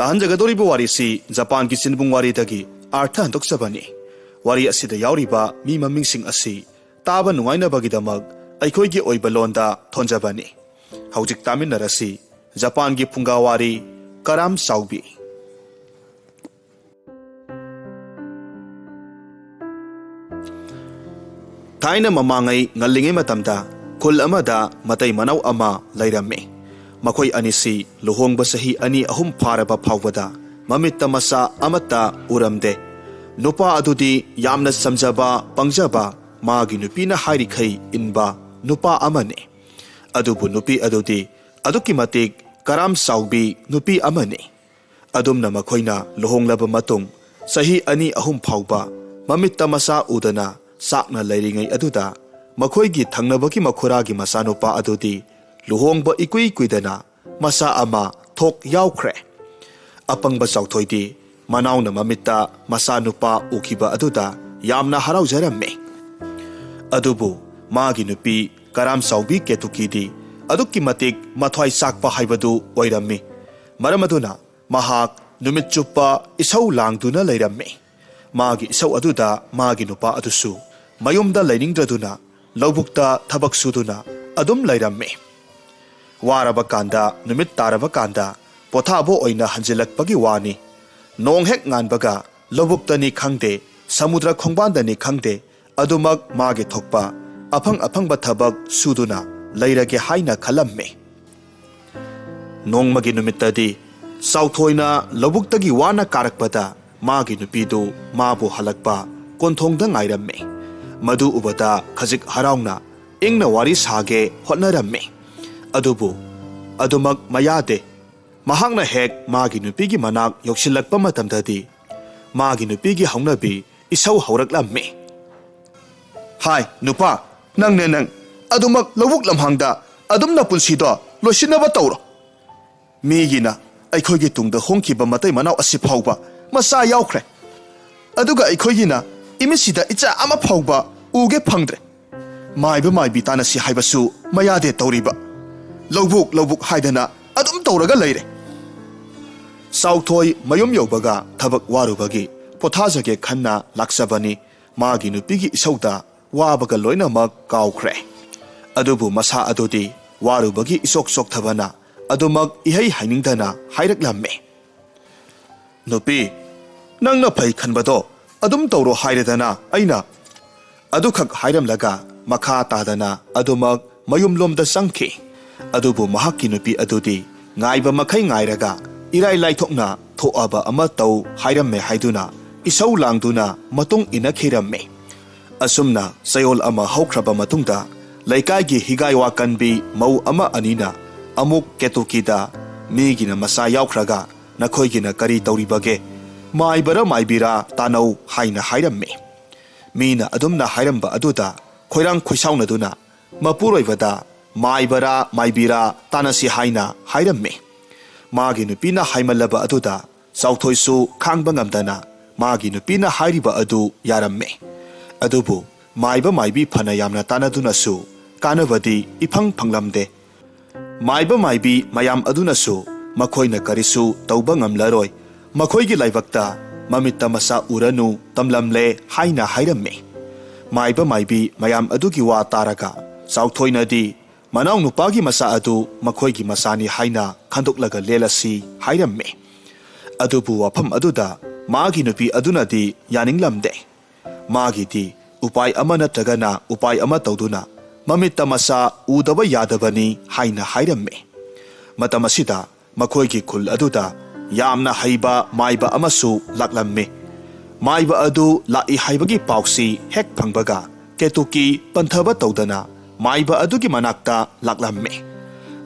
Tahanjagadoribu warisi Japan ki Sinbung wari dagi artha hantoksabani. Wari asida yauriba mi mamingsing asi taba nungainabagidamag aikhoigi oiba londa thonjabani. Haujik taminarasi Japan ki Phunga Wari KARAM CHAOBI. Thaina mamangai ngalingai matamda khul amada matai manau ama lairame. Makhoi anisi luhongba sahi ani ahum pharaba phawbada mamitta masa amata uramde. Nupa adudi yamna samjaba pangjaba magi nupina hairikhai inba nupa amane. Adubu nupi adudi aduki matik KARAM CHAOBI nupi amane. Adumna makhoina luhonglaba matung sahi ani ahum phawba mamitta masa udana sakna lairingai aduda makhoigi thangnabaki makhuragi masanupa adudi luhongba ikui kuidana masa ama thok yaukre. Apangba chauthoidi manauna mamitta masanupa ukiba aduda yamna haraujaramme. Adubu magi nupi KARAM CHAOBI ketukidi aduki matik mathwai sakpa haibadu oirammi. Maramaduna mahak numit chuppa isau langduna lairamme. Magi isau aduda magi nupa adusu mayumda lainingdraduna laubukta thabak suduna adum lairamme. Waraba kanda numit taraba kanda pothabo oina hanjilakpagi wani. Nong hek nganbaga labuktani khangde samudra khongbandani khangde adumak magi thokpa apang bathabak suduna lairage haina khalamme. Nongmagi numittadi sauthoina labuktagi wana karakpada magi nupidu mabu halakpa konthongda ngairamme. Madu ubada khajik harauna ingna wari sage hotnaramme. Adubu adumak mayade mahakna hek magi nupigi manak yoksilakpa matamdadi magi nupigi haunabi isau hauраklamme. Hai nupa nang adumak lawuk lamhangda adumna punsido losinaba tawro. Migina aikhoigi tungda hongkiba matai manau asi phawba masa yaukre. Aduga aikhoigina imisida icha ama phawba uge phangdre. Maiba maibi tanasi haibasu mayade tawriba. Lawbuk haidana adum tawraga leire. Sauthoi mayum yaubaga thabak warubagi pothajage khanna laksabani magi nupigi isauda wabaga loinamak kaukre. Adubu masa adudi warubagi isok thabana adumak ihai hainingdana hairaklamme. Nupi nangna phai khanbado adum tawro hairedana aina. Adukhak hairamlaga makha tadana adumak mayumlomda sangki. Adubu mahakki nupi adudi ngaiba makhai ngairaga irai laithokna thoaba ama taw hairamme haiduna isau langduna matung inakhiramme. Asumna sayol ama haukraba matungda laikagi higai wakanbi mau ama anina amuk ketukida migina masa yaukraga nakhoigina kari tawribage maibara maibira tanau haina hairamme. Mina adumna hairamba aduda khoirang khoisaunaduna mapuroibada maibara maibira tanasi haina hairamme. Magi nupina haimalaba aduda sauthoisu khangba ngamdana magi nupina hairiba adu yaramme. Adubu maiba maibi phana yamna tanadunasu kanabadi iphang phanglamde. Maiba maibi mayam adunasu makhoina karisu tauba ngamlaroi makhoigi laibakta mamitta masa uranu tamlamle haina hairamme. Maiba maibi mayam adugi wa taraga sauthoinadi manau nupagi masa adu makhoigi masani haina khandoklaga lelasi hairamme. Adubu wafam aduda magi nupi adunadi yaninglamde. Magi di upai ama natragana upai ama tawduna mamitta masa udaba yadabani haina hairamme. Matamasida makhoigi khul aduda yamna haiba maiba amasu laklamme. Maiba adu lai haibagi pausi hek phangbaga ketuki panthaba tawdana maiba adugi manakta laklamme.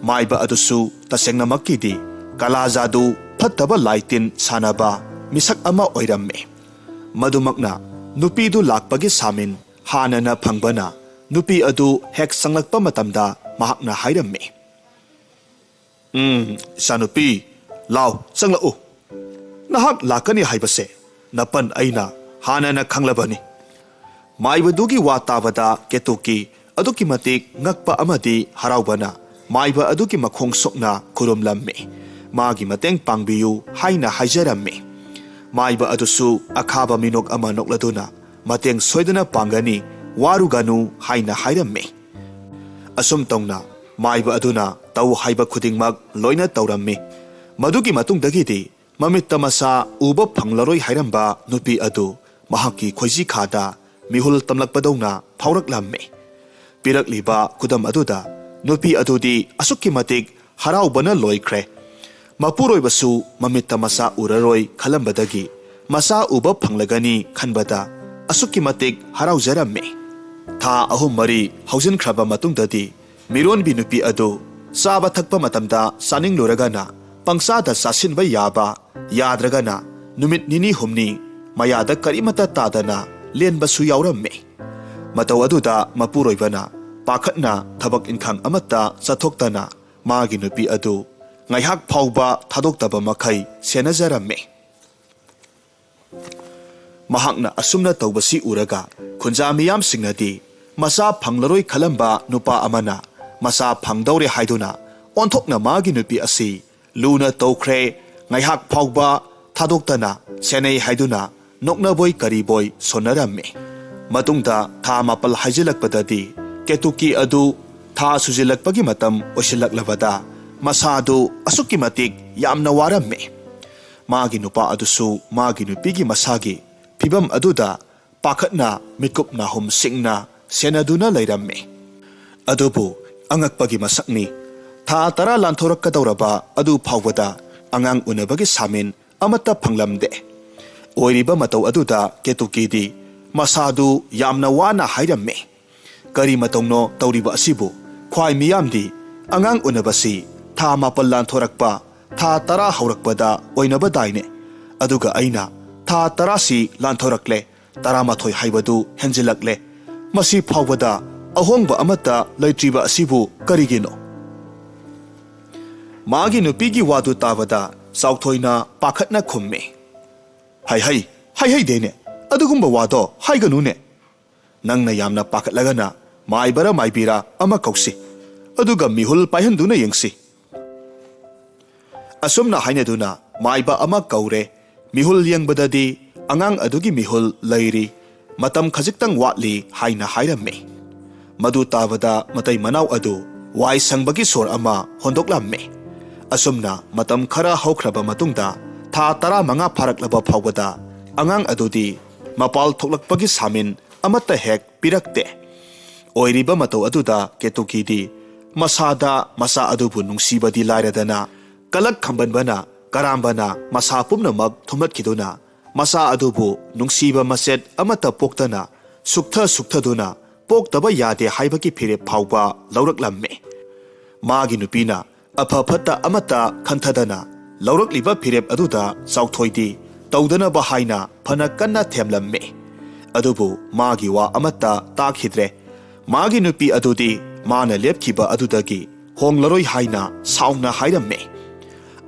Maiba adusu tasengna makidi kalajadu phattaba laitin sanaba misak ama oiramme. Madumakna nupidu lakpagi samin hanana phangbana nupi adu hek sanglakpa matamda mahakna hairamme. Sanupi law sanglau nahak lakani haibase napan aina hanana khanglabani. Maibadugi watabada ketuki aduki matik ngakpa amadi haraubana maiba aduki makhong sokna kurumlamme. magi mateng pangbiyu haina haijarammi. Maiba adusu akhaba minok ama nokladuna mateng soidana pangani waruganu haina hairammi. Asum tongna maiba aduna tau haiba khudingmak loina taurammi. Madugi matungdagidi mamitta masa uba phanglaroi hairamba nupi adu mahaki khoiji khada mihul tamlakpadona phauraklammi. Pirakliba kudam aduda nupi adudi asukki matik haraubana loikre. Mapuroibasu mamitta masa uraroi khalambadagi masa uba phanglagani khanbada asukki matik haraujaramme. Tha ahum mari haujinkraba matungdadi mironbi nupi adu saba thakpa matamda saning luragana pangsada sasinba yaba yadragana numit nini humni mayada karimata tadana lenbasu yauramme. Mataw aduda mapuroibana pakhatna thabak inkhang amata chathoktana magi nupi adu ngaihak phauba thadoktaba makhai senajaramme. Mahakna asumna tawbasi uraga khunja miyam singnadi masa phanglaroi khalamba nupa amana masa phangdaure haiduna onthokna magi nupi asi luna tawkhre ngaihak phauba thadoktana senai haiduna noknaboi kariboi sonaramme. Matungda tha mapal haijalakpadadi ketuki adu tha sujilakpagi matam oisilaklabada masadu asukki matik yamna waramme. Magi nupa adusu magi nupigi masagi phibam aduda pakhatna mikupna hum singna senaduna lairamme. Adubu angakpagi masakni tha tara lanthorakkadawraba adu phawbada angang unabagi samin amata phanglamde. Oiriba mataw aduda ketukidi masadu yamna wana hairamme. Kari matongno tawriba asibu khwai miyamdi angang unabasi tha mapal lanthorakpa tha tara haurakpada oinabadaine. Aduga aina tha tarasi lanthorakle taramathoi haibadu henjilakle. Masi phawbada ahongba amata laitriba asibu karigino. Magi nupigi wadu tabada sauthoina pakhatna khumme. Hai dene adugumba wado haiganune. Nangna yamna pakhatlagana maibara maibira ama kausi aduga mihul paihanduna yengsi. Asumna hainaduna maiba ama kaure mihul yengbadadi angang adugi mihul lairi matam khajiktang watli haina hairamme. Madu tabada matai manaw adu wai sangbagi sor ama hondoklamme. Asumna matam khara haukraba matungda tha tara manga pharaklaba phawbada angang adudi mapal thoklakpagi samin amata hek pirakte. Oiriba mataw aduda ketukidi masada masa adubu nungsibadi lairadana kalak khambanbana karambana masa pumnamak thumatkiduna masa adubu nungsiba maset amata poktana sukthaduna poktaba yade haibaki phire phawba lauraklamme. Magi nupina aphaphatta amata khanthadana laurakliba phirep aduda chauthoidi tawdana ba haina phana kanna themlamme. Adubu magi wa amata takhidre. Magi nupi adudi mana lepkiba adudagi honglaroi haina sauna hairamme.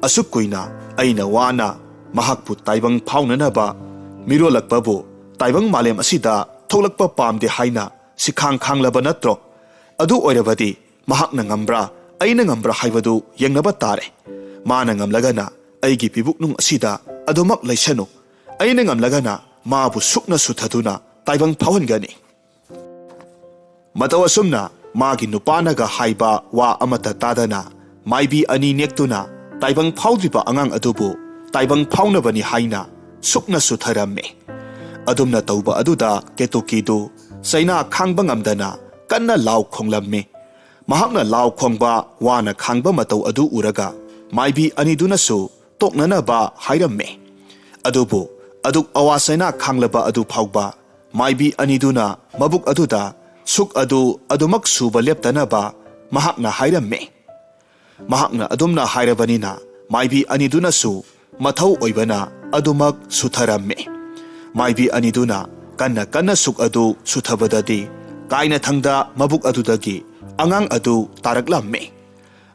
Asukkuina aina wana mahakpu taibang phaunanaba mirolakpabu taibang malem asida tholakpa pamde haina sikhang khanglaba natro. Adu oirabadi mahakna ngambra aina ngambra haibadu yengnaba tare. Mana ngamlagana aigi pibuknung asida adumak laisanu aina ngamlagana mabu sukna suthaduna taibang phawangani. Mataw asumna magi nupanaga haiba wa amata tadana maibi ani nektuna taibang phawdriba angang adubu taibang phawnabani haina sukna sutharamme. Adumna tawba aduda ketukidu saina khangba ngamdana kanna law khonglamme. Mahakna law khongba wana khangba mataw adu uraga maibi anidunasu toknanaba hairamme. Adubu aduk awasaina khanglaba adu phawba maibi aniduna mabuk aduda suk adu adumak suba leptanaba mahakna hairamme. Mahakna adumna hairabanina maibi anidunasu mathau oibana adumak sutharamme. Maibi aniduna kanna suk adu suthabadadi kaina thangda mabuk adudagi angang adu taraklamme.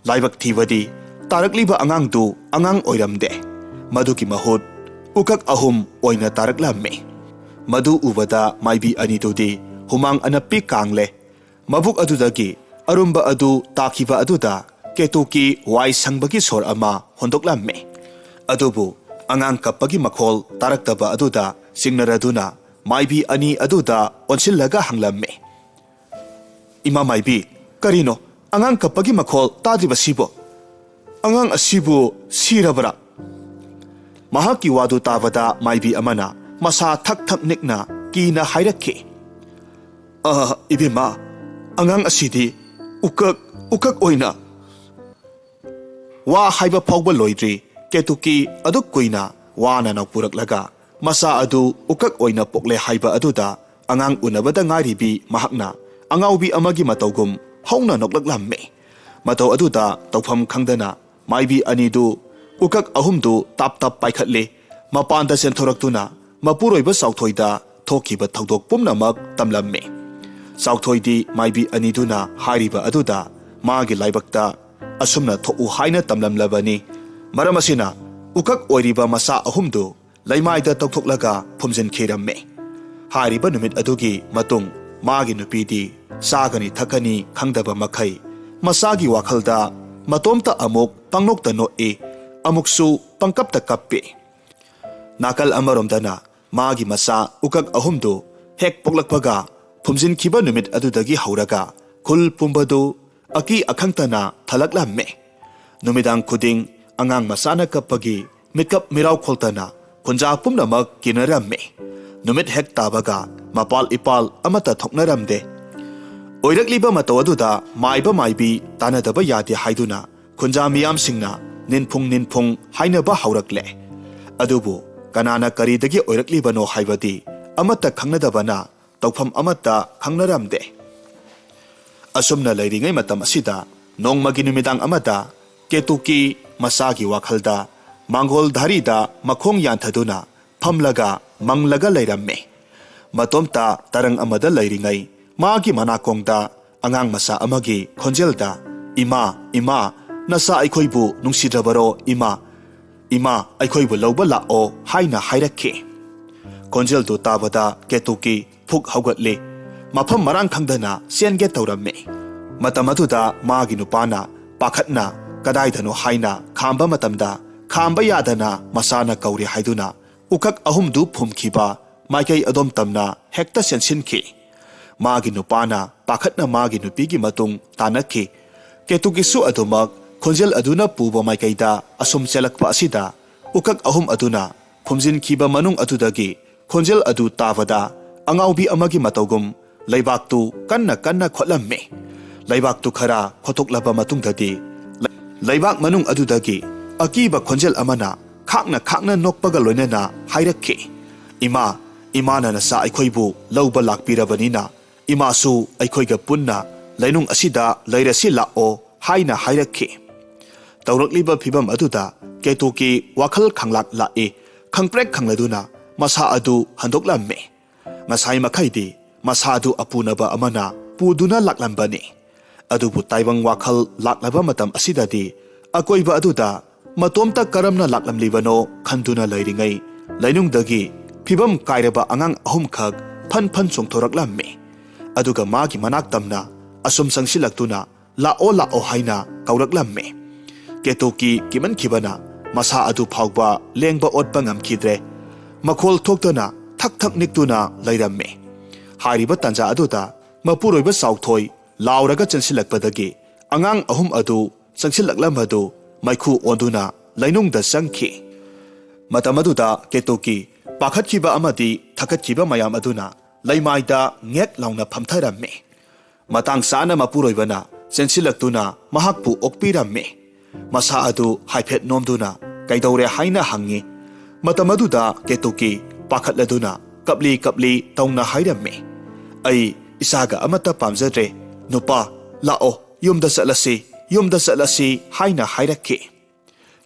Laibak thibadi tarakliba angang du angang oiramde. Maduki mahut ukak ahum oina taraklamme. Madu ubada maibi anidudi humang anapi kangle. Mabuk adudagi arumba adu takiba aduda ketuki wai sangbagi sor ama hondoklamme adubu angang kappagi makhol taraktaba aduda singnaraduna maibi ani aduda onsillaga hanglamme ima maibi karino angang kappagi makhol tadriba sibo angang asibu sirabra mahaki wadu tabada maibi amana masa thak thak nikna kina hairakhe ibima angang asidi ukak oina wa haiba phawba loidri ketuki aduk kuina wana na puraklaga masa adu ukak oina pokle haiba aduda angang unabada ngaribi mahakna angaubi amagi matawgum hauna noklaklamme mataw aduda tawpham khangdana maibi anidu ukak ahumdu tap tap paikhatle mapanda senthoraktuna mapuroiba sauthoida thokiba thodok pumnamak tamlamme sauthoidi maibi aniduna hairiba aduda magi laibakta asumna tho'u haina tamlamlabani maramasina ukak oiriba masa ahumdu laimaida tawthoklaga phumjin khiramme hairiba numit adugi matung magi nupidi sagani thakani khangdaba makhai masagi wakhalda matomta amuk pangnokta noe amuksu pangkapta kappe nakal amaromdana magi masa ukak ahumdu hek poklakpaga phumjin khiba numit adudagi hauraga khul pumbadu aki akhangtana thalaklamme numidang khuding angang masana kappagi mikap mirau kholtana khunja pumnamak kinaramme numit hek tabaga mapal ipal amata thoknaramde oirakliba matawaduda maiba maibi tanadaba yade haiduna khunja miyam singna ninphung hainaba haurakle adubu kanana karidagi oiraklibano haibadi amata khangnadabana tawpham amata khangnaramde asumna lairingai matam asida nongmagi numidang amata ketuki masagi wakhalda mangol dharida makhong yanthaduna phamlaga manglaga lairamme matomta tarang amada lairingai magi manakongda angang masa amagi khonjelda ima nasa aikhoibu nungsidrabaro ima aikhoibu lawba la'o haina hairakhe khonjel tu tabada ketuki phuk haugatle mafam marang khangdana senge tawramme matamaduda magi nupana pakhatna kadaidano haina khamba matamda khamba yadana masana kauri haiduna ukak ahumdu phumkhiba maikai adom tamna hekta sensinkhi magi nupana pakhatna magi nupigi matung tanakhi ketuki su adumak khonjel aduna puba maikaida asum chelakpa asida ukak ahum aduna phumjin khiba manung adudagi khonjel adu tabada angaubi amagi matawgum laibaktu kanna khotlamme laibaktu khara khotoklaba matungdadi laibak manung adudagi akiba khonjel amana khakna nokpaga loinana hairakhe imana nasa aikhoibu lawba lakpirabanina imasu aikhoiga punna lainung asida lairasi la'o haina hairakhe tawrakliba phibam aduda ketuki wakhal khanglak la'e khangprek khangladuna masa adu handoklamme ngasai makhaidi masadu apunaba amana puduna laklambani adubu taibang wakhal laklaba matam asidadi akoiba aduda matomta karamna laklamlibano khanduna lairingai lainungdagi phibam kairaba angang ahum khak phan chongthoraklamme aduga magi manak tamna asum sangsilaktuna la'o haina kauraklamme ketuki kiman khibana masa adu phawba lengba otpa ngamkhidre makhol thoktana thak niktuna lairamme hairiba tanja aduda mapuroiba sauthoi lauraga chansilakpadagi angang ahum adu sangsilaklambadu maikhu onduna lainungda sangkhi matamaduda ketuki pakhatkhiba amadi thakatkhiba mayam aduna laimaida ngek launa phamtharamme matang sana mapuroibana chansilaktuna mahakpu okpiramme masa adu haiphet nomduna kaidore haina hangi matamaduda ketuki pakhatladuna kapli tauna hairamme ai isaga amata pamjadre nupa la'o yumda salasi haina hairakhe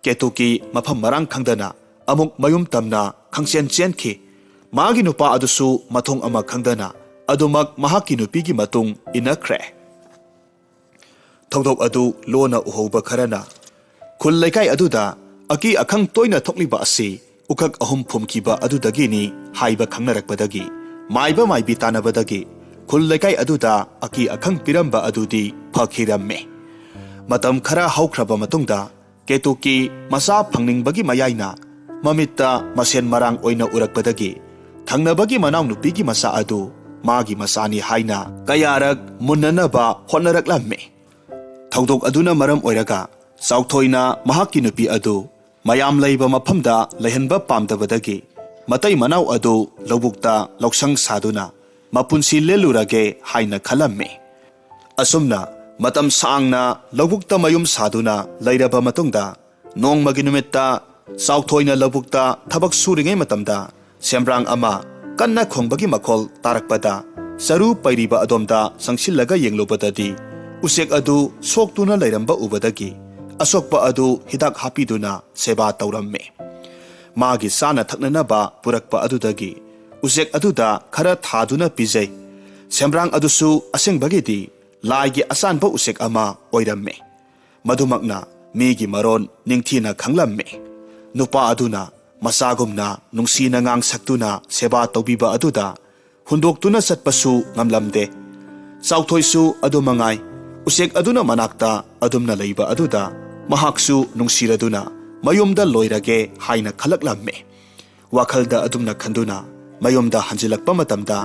ketuki mafam marang khangdana amuk mayum tamna khangchen chenkhi magi nupa adusu mathong ama khangdana adumak mahaki nupigi matung inakre thawdok adu lona uhoba kharana khul laikai aduda aki akhang toina thokliba asi ukak ahum phumkiba adudagini haiba khangnarakpadagi maiba maibi tanabadagi khul laikai aduda aki akhang piramba adudi phakiramme Matam khara haukraba matungda Ketuki masa phangningba gi mayayna mamitta masen marang oina urakpadagi thangnabagi manaw nupigi masa adu magi masani haina kayarak munnanaba hotnaraklammi thaudok aduna maram oiraga sauthoina mahakki nupi adu mayam leiba maphamda lehenba pamdabadagi matai manaw adu lobukta loksang saduna mapunsi lelurage haina khalammi asumna matam sangna lobukta mayum saduna leiraba matungda nongmagi numitta sauthoina lobukta thabak suringai matamda sembrang ama kanna khongbagi makhol tarakpada saru pairiba adomda sangsillaga yenglobadadi usek adu soktuna leiramba ubadagi asokpa adu hidak hapiduna seba tawramme magi sana thaknanaba purakpa adudagi usek aduda khara thaduna pijai sembrang adusu asengbagidi laigi asanba usek ama oiramme madumakna migi maron ningthina khanglamme nupa aduna masagumna nungsina ngang saktuna seba tawbiba aduda hundoktuna satpasu ngamlamde sauthoisu adumangai usek aduna manakta adumna leiba aduda mahaksu nungsiraduna mayumda loirage haina khalaklamme wakhalda adumna khanduna mayumda hanjilakpa matamda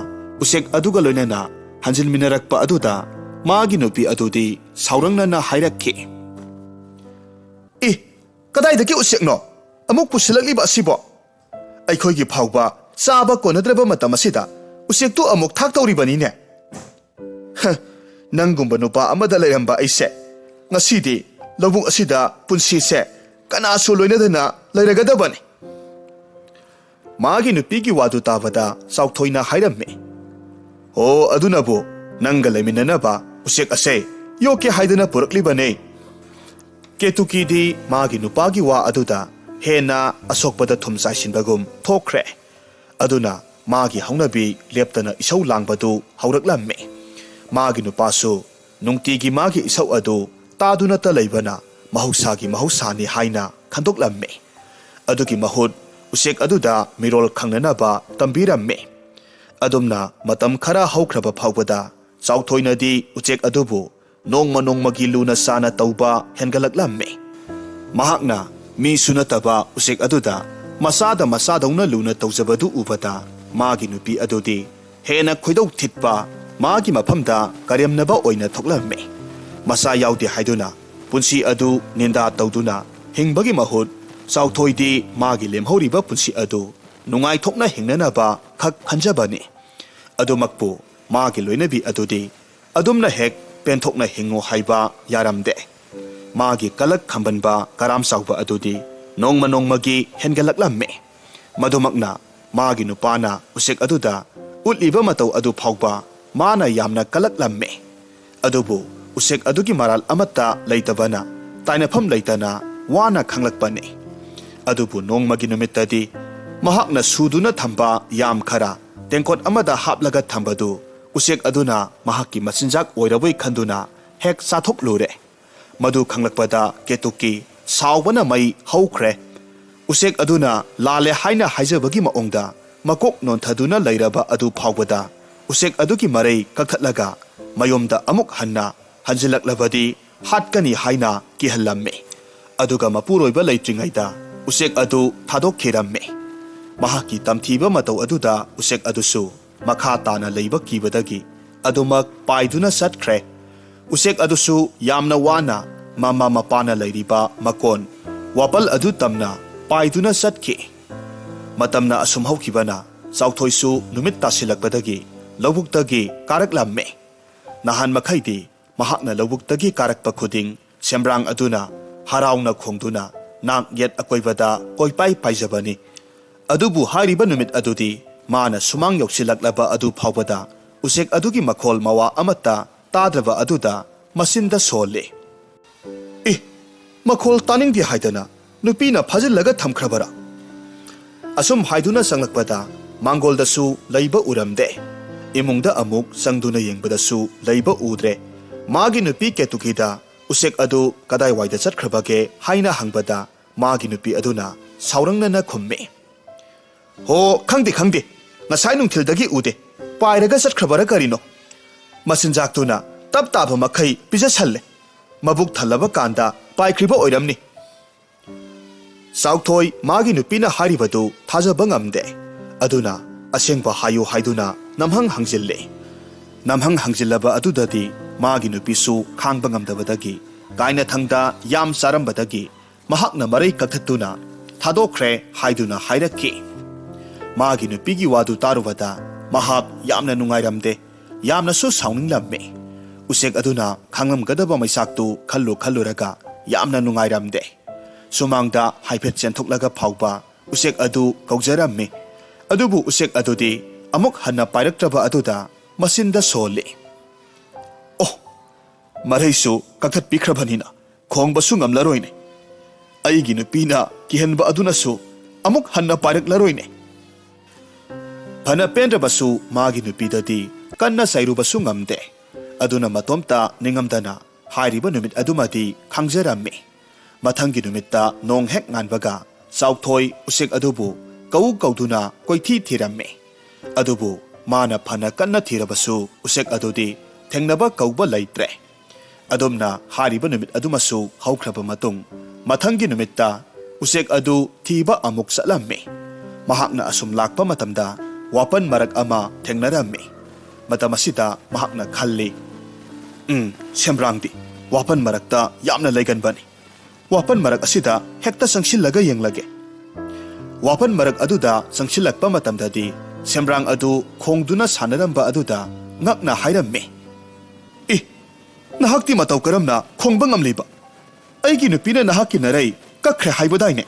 usek aduga loinana hanjilminarakpa aduda magi nupi adudi saurangnana hairakki kadaidagi usekno amuk pusilakliba asibo aikhoigi phawba chaba konadraba matam asida usektu amuk thak tawribanine nangumba nupa amada leiramba aise ngasidi lobuk asida punsi se kanasu loinadana leiragadabani magi nupigi wadu tabada sauthoina hairamme o adunabu nanga leminanaba usek ase yoke haidana puraklibane ketukidi magi nupagi wa aduda hena asokpada thumsai sinbagum thokre aduna magi haunabi leptana isau langbadu hauraklamme magi nupasu nungtigi magi isau adu taduna ta leibana mahausagi mahausani haina khandoklamme adugi mahut usek aduda mirol khangnanaba tambiramme adumna matam khara haukraba phawbada sauthoinadi uchek adubu nongmagi luna sana tauba hengalaklamme mahakna mi sunataba usek aduda masadauna luna tawjabadu ubada magi nupi adudi hena khoidau thitpa magi maphamda karyamnaba oina thoklamme masa yaudi haiduna punsi adu ninda tawduna hingbagi mahut sauthoidi magi lemhoriba punsi adu nungai thokna hingnanaba khak hanjabani adumakpu magi loinabi adudi adumna hek penthokna hingo haiba yaramde magi kalak khambanba karam sauba adudi nongmagi hengalaklamme madumakna magi nupana usek aduda utliba matau adu phawba mana yamna kalaklamme adubu usek adugi maral amatta leitabana tainafam leitana wana khanglakpane adubu nongmagi numittadi mahakna suduna thamba yam khara tengkot amada haplaga thambadu usek aduna mahakki machinjak oiraboi khanduna hek sathok lure madu khanglakpada ketuki saubana mai haukhre usek aduna lale haina haijabagi maongda makok nonthaduna leiraba adu phawbada usek adugi marei kakhatlaga mayomda amuk hanna hanjilaklabadi hatkani haina kihallamme aduga mapuroiba leitringaida usek adu thadok kheramme mahaki tamthiba matau aduda usek adusu makha tana leiba kibadagi adumak paiduna satkhre usek adusu yamna wana mama mapana leiriba makon wapal adu tamna paiduna satkhi matamna asum haukibana sauthoisu numit tasilakbadagi lawuktagi karaklamme nahan makhaidi mahakna lawuktagi karakpa khuding sembrang aduna harauna khongduna nak yet akoibada koipai paijabani adubu hariba numit adudi mana sumang yoksilaklaba adu phawbada usek adugi makhol mawa amata tadraba aduda masinda solle makhol taning di haidana nupina phajillaga thamkhrabara asum haiduna sanglakpada mangoldasu leiba uramde imungda amuk sangduna yengbadasu leiba udre magi nupi ketukida usek adu kadai waida chatkhrbage haina hangbada magi nupi aduna saurangna khumme ho khangdi ngasai nungthildagi ude pairaga chatkhrbara karino masinjaktuna tap taba makhai pija salle mabuk thalaba kanda paikriba oiramni. Sauthoi magi nupina haribadu thajaba ngamde. Aduna asengba hayu haiduna namhang hangjille. Namhang hangjillaba adudadi magi nupisu khangba ngamdabadagi kaina thangda yam sarambadagi mahakna marai kakhatuna thadokre haiduna hairakki. Magi nupigi wadu tarubada mahak yamna nungairamde yamna su sauninglamme. Usek aduna khangamgadaba maisaktu khalluraga yamna nungairamde. Sumangda haipet chenthoklaga phauba usek adu kaujaramme. Adubu usek adudi amuk hanna pairaktraba aduda masinda sole. Oh, maraisu kakhat pikhrabhanina khongbasu ngamlaroine. Aigi nupina kihenba adunasu amuk hanna pairaklarroine. Phana pendrabasu magi nupidadi kanna sairubasu ngamde. Aduna matomta ningamdana hairiba numit adumadi khangjaramme. Mathangi numitta nong hek nganbaga sauthoi usek adubu kau kauduna koithi thiramme. Adubu mana phana kanna thirabasu usek adudi thengnaba kauba laitre. Adumna hariba numit adumasu haukraba matung mathangi numitta usek adu thiba amuk salamme. Mahakna asum lakpa matamda wapan marak ama thengnaramme. Matamasida mahakna khalli. Semrangdi wapan marakta yamna laiganbani. Wapan marak asida hekta sangsillaga yenglage. Wapan marak aduda sangsilakpa matamdadi semrang adu khongduna sanaramba aduda ngakna hairamme. Nahakti matau karamna khongba ngamliba. Aigi nupina nahakki narai kakre haibadaine.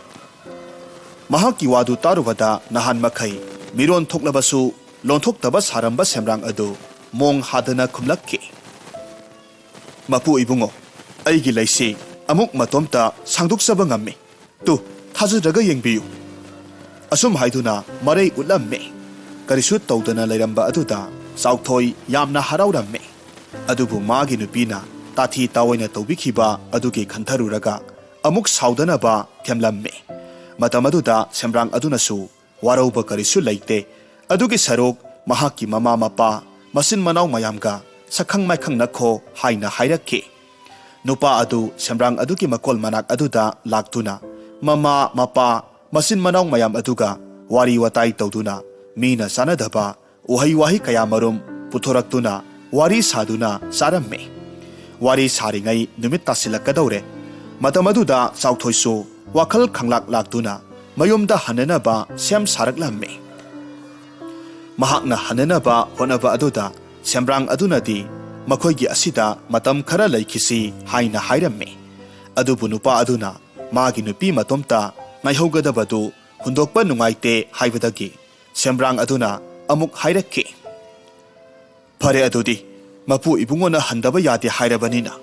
Mahakki wadu tarubada nahan makai miron thoklabasu lonthokdaba saramba semrang adu mong hadana khumlakki. Mapu ibungo aigi laisi amuk matomta sangduksaba ngamme. Tu thajraga yengbiyu. Asum haiduna marai ulamme. Karisu tawdana lairamba aduda sauthoi yamna harauramme. Adubu magi nupina tathi tawaina tawbikhiba adugi khantharuraga amuk saudanaba themlamme. Matamaduda semrang adunasu warauba karisu laite. Adugi sarok mahakki mama mapa masin manau mayamga sakhang maikhang nakho haina hairakki. Nupa adu semrang adugi makol manak aduda laktuna mama mapa masin manau mayam aduga wari watai tawduna mina sanadaba uhai wahi kayamarum puthoraktuna wari saduna saramme. Wari saringai numit tasilakadawre. Matamaduda sauthoisu wakhal khanglak laktuna mayumda hananaba sem saraklamme. Mahakna hananaba honaba aduda semrang adunadi makhoigi asida matam khara laikhisi haina hairamme. Adubu nupa aduna magi nupi matomta ngaihaugadabadu hundokpa nungaite haibadagi semrang aduna amuk hairakki. Phare adudi mapu ibungona handaba yade hairabanina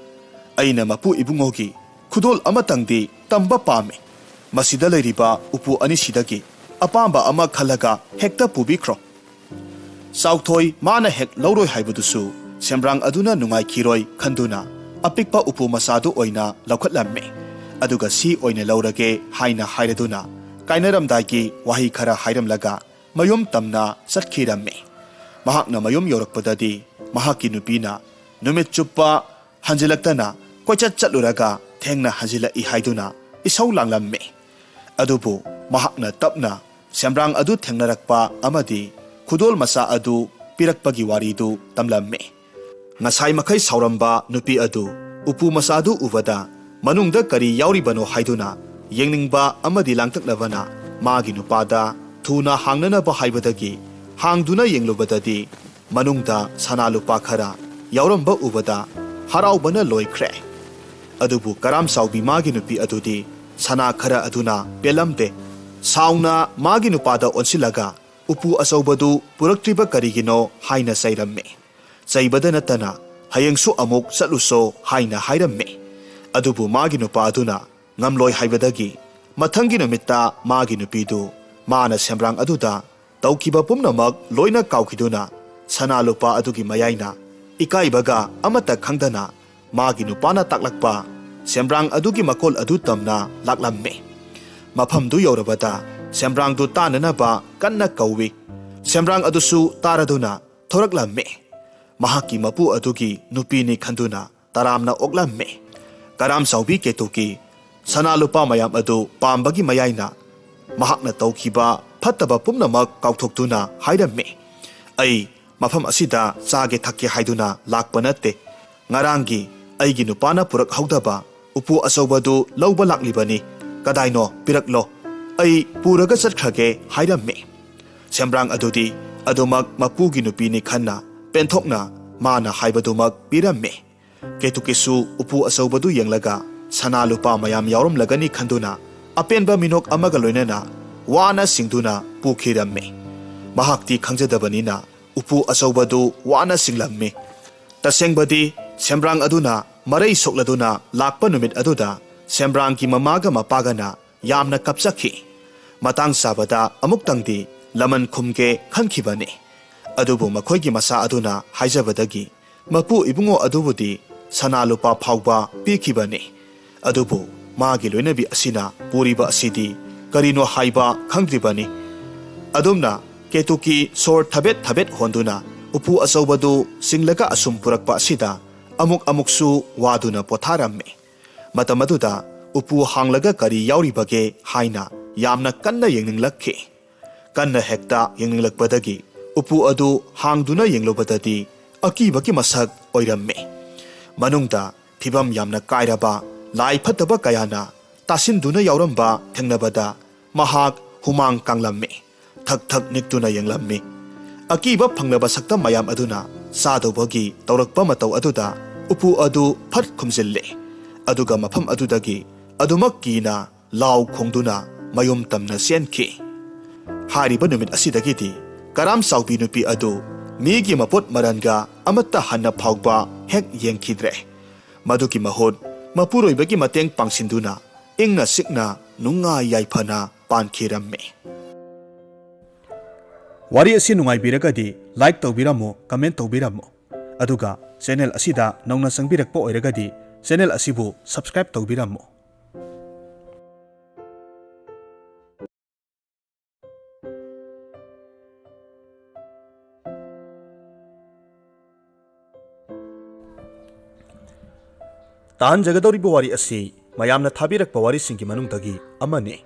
aina mapu ibungogi khudol amatangdi tamba pame. Masida lairiba upu anisidagi apamba ama khalaga hekta pubikhro. Sauthoi mana hek lauroi haibadusu semrang aduna nungai khiroi khanduna apikpa upu masadu oina laukhatlamme. Aduga si oina laurage haina hairaduna kainaramdagi wahi khara hairamlaga mayum tamna satkiramme. Mahakna mayum yorakpadadi mahakki nupina numit chuppa hanjilaktana koichat chatluraga thengna hanjila I haiduna isau langlamme. Adubu mahakna tapna semrang adu thengnarakpa amadi khudol masa adu pirakpagi waridu tamlamme. Ngasai makai sauramba nupi adu upu masadu ubada manungda kari yauribano haiduna yengningba amadi langtaklabana magi nupada thuna hangnanaba haibadagi hangduna yenglubadadi manungda sanalupa khara yauramba ubada haraubana loikhre. Adubu karam saubi magi nupi adudi sana khara aduna pelamde. Sauna magi nupada onsilaga upu asaubadu puraktriba karigino haina sairamme. Saibada natana hayengsu amuk satluso haina hairamme. Adubu magi nupa aduna ngamloi haibadagi mathangi numitta magi nupidu mana semrang aduda taukiba pumnamak loina kaukhiduna sana lupa adugi mayaina ikaibaga amata khangdana magi nupana taklakpa semrang adugi makol adu tamna laklamme. Mafamdu yorabada semrang du tananaba kanna kauwi. Semrang adusu taraduna thoraklamme. Mahakki mapu adugi nupini khanduna taramna oklamme. Karam Chaobi Ketuki Sanalupa mayam adu pambagi mayayna mahakna tawkiba phattaba pumnamak kauthokduna hairamme ai mafam asida chage thakki haiduna lakpa natte ngarangi aigi nupana purak haudaba upu asobadu lawba laklibani kadaino piraklo ai puraga chatkhage hairamme sembrang adudi adumak mapugi nupini khanna penthokna mana haibadumak piramme ketukisu upu asobadu yenglaga Sanalupa mayam yaurum lagani khanduna apenba minok amaga loinana wana singduna pukhiramme mahakti khangjadabanina upu asobadu wana singlamme tasengbadi sembrang aduna marai sokladuna lakpa numit aduda sembrang ki mamaga mapagana yamna kapsakhi matang sabada amuktangdi laman khumge khankhibani adubu makhoigi masa aduna haijabadagi mapu ibungo adubudi Sanalupa phawba pikhibani adubu magi loinabi asina puriba asidi karino haiba khangdribani adumna ketuki sor thabet honduna upu asobadu singlaga asum purakpa asida amuksu waduna potharamme matamaduda upu hanglaga kari yauribage haina yamna kanna yenglakhe kanna hekta yenglakpadagi upu adu hangduna yenglobadadi akibaki masak oiramme manungda phibam yamna kairaba lai phattaba kayana tasinduna yauramba thengnabada mahak humang kanglamme thak niktuna yenglamme akiba phanglaba sakta mayam aduna sadobagi tawrakpa matau aduda upu adu phat khumjille aduga mafam adudagi adumak kina law khongduna mayum tamna senkhi hariba numit asidagidi Karam Chaobi nupi adu migi mapot maranga amatta hanna phawba hek yengkhidre maduki mahot mapuroibagi mateng pangsinduna ingna sikna nunga yaifana pankiramme wari asi nungai biragadi like tawbiramo comment tawbiramo aduga channel asida nongna sangbirakpa oiragadi channel asibu subscribe tawbiramo Tahan jagadoriba wari asi mayamna thabirakpa wari singki manungdagi amane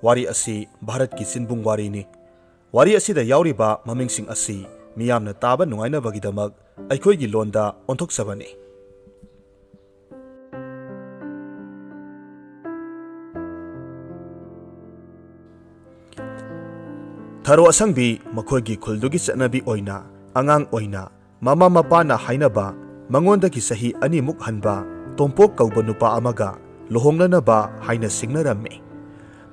wari asi Bharat ki sinbung wari ni wari asida yauriba mamingsing asi miyamna taba nungaina bagidamak aikhoigi londa onthoksabani Tharo asangbi makhoigi khuldugi chanabi oina angang oina mama mapana hainaba mangondagi sahi ani muk hanba Tompok kauba nupa amaga lohongnanaba haina singnaramme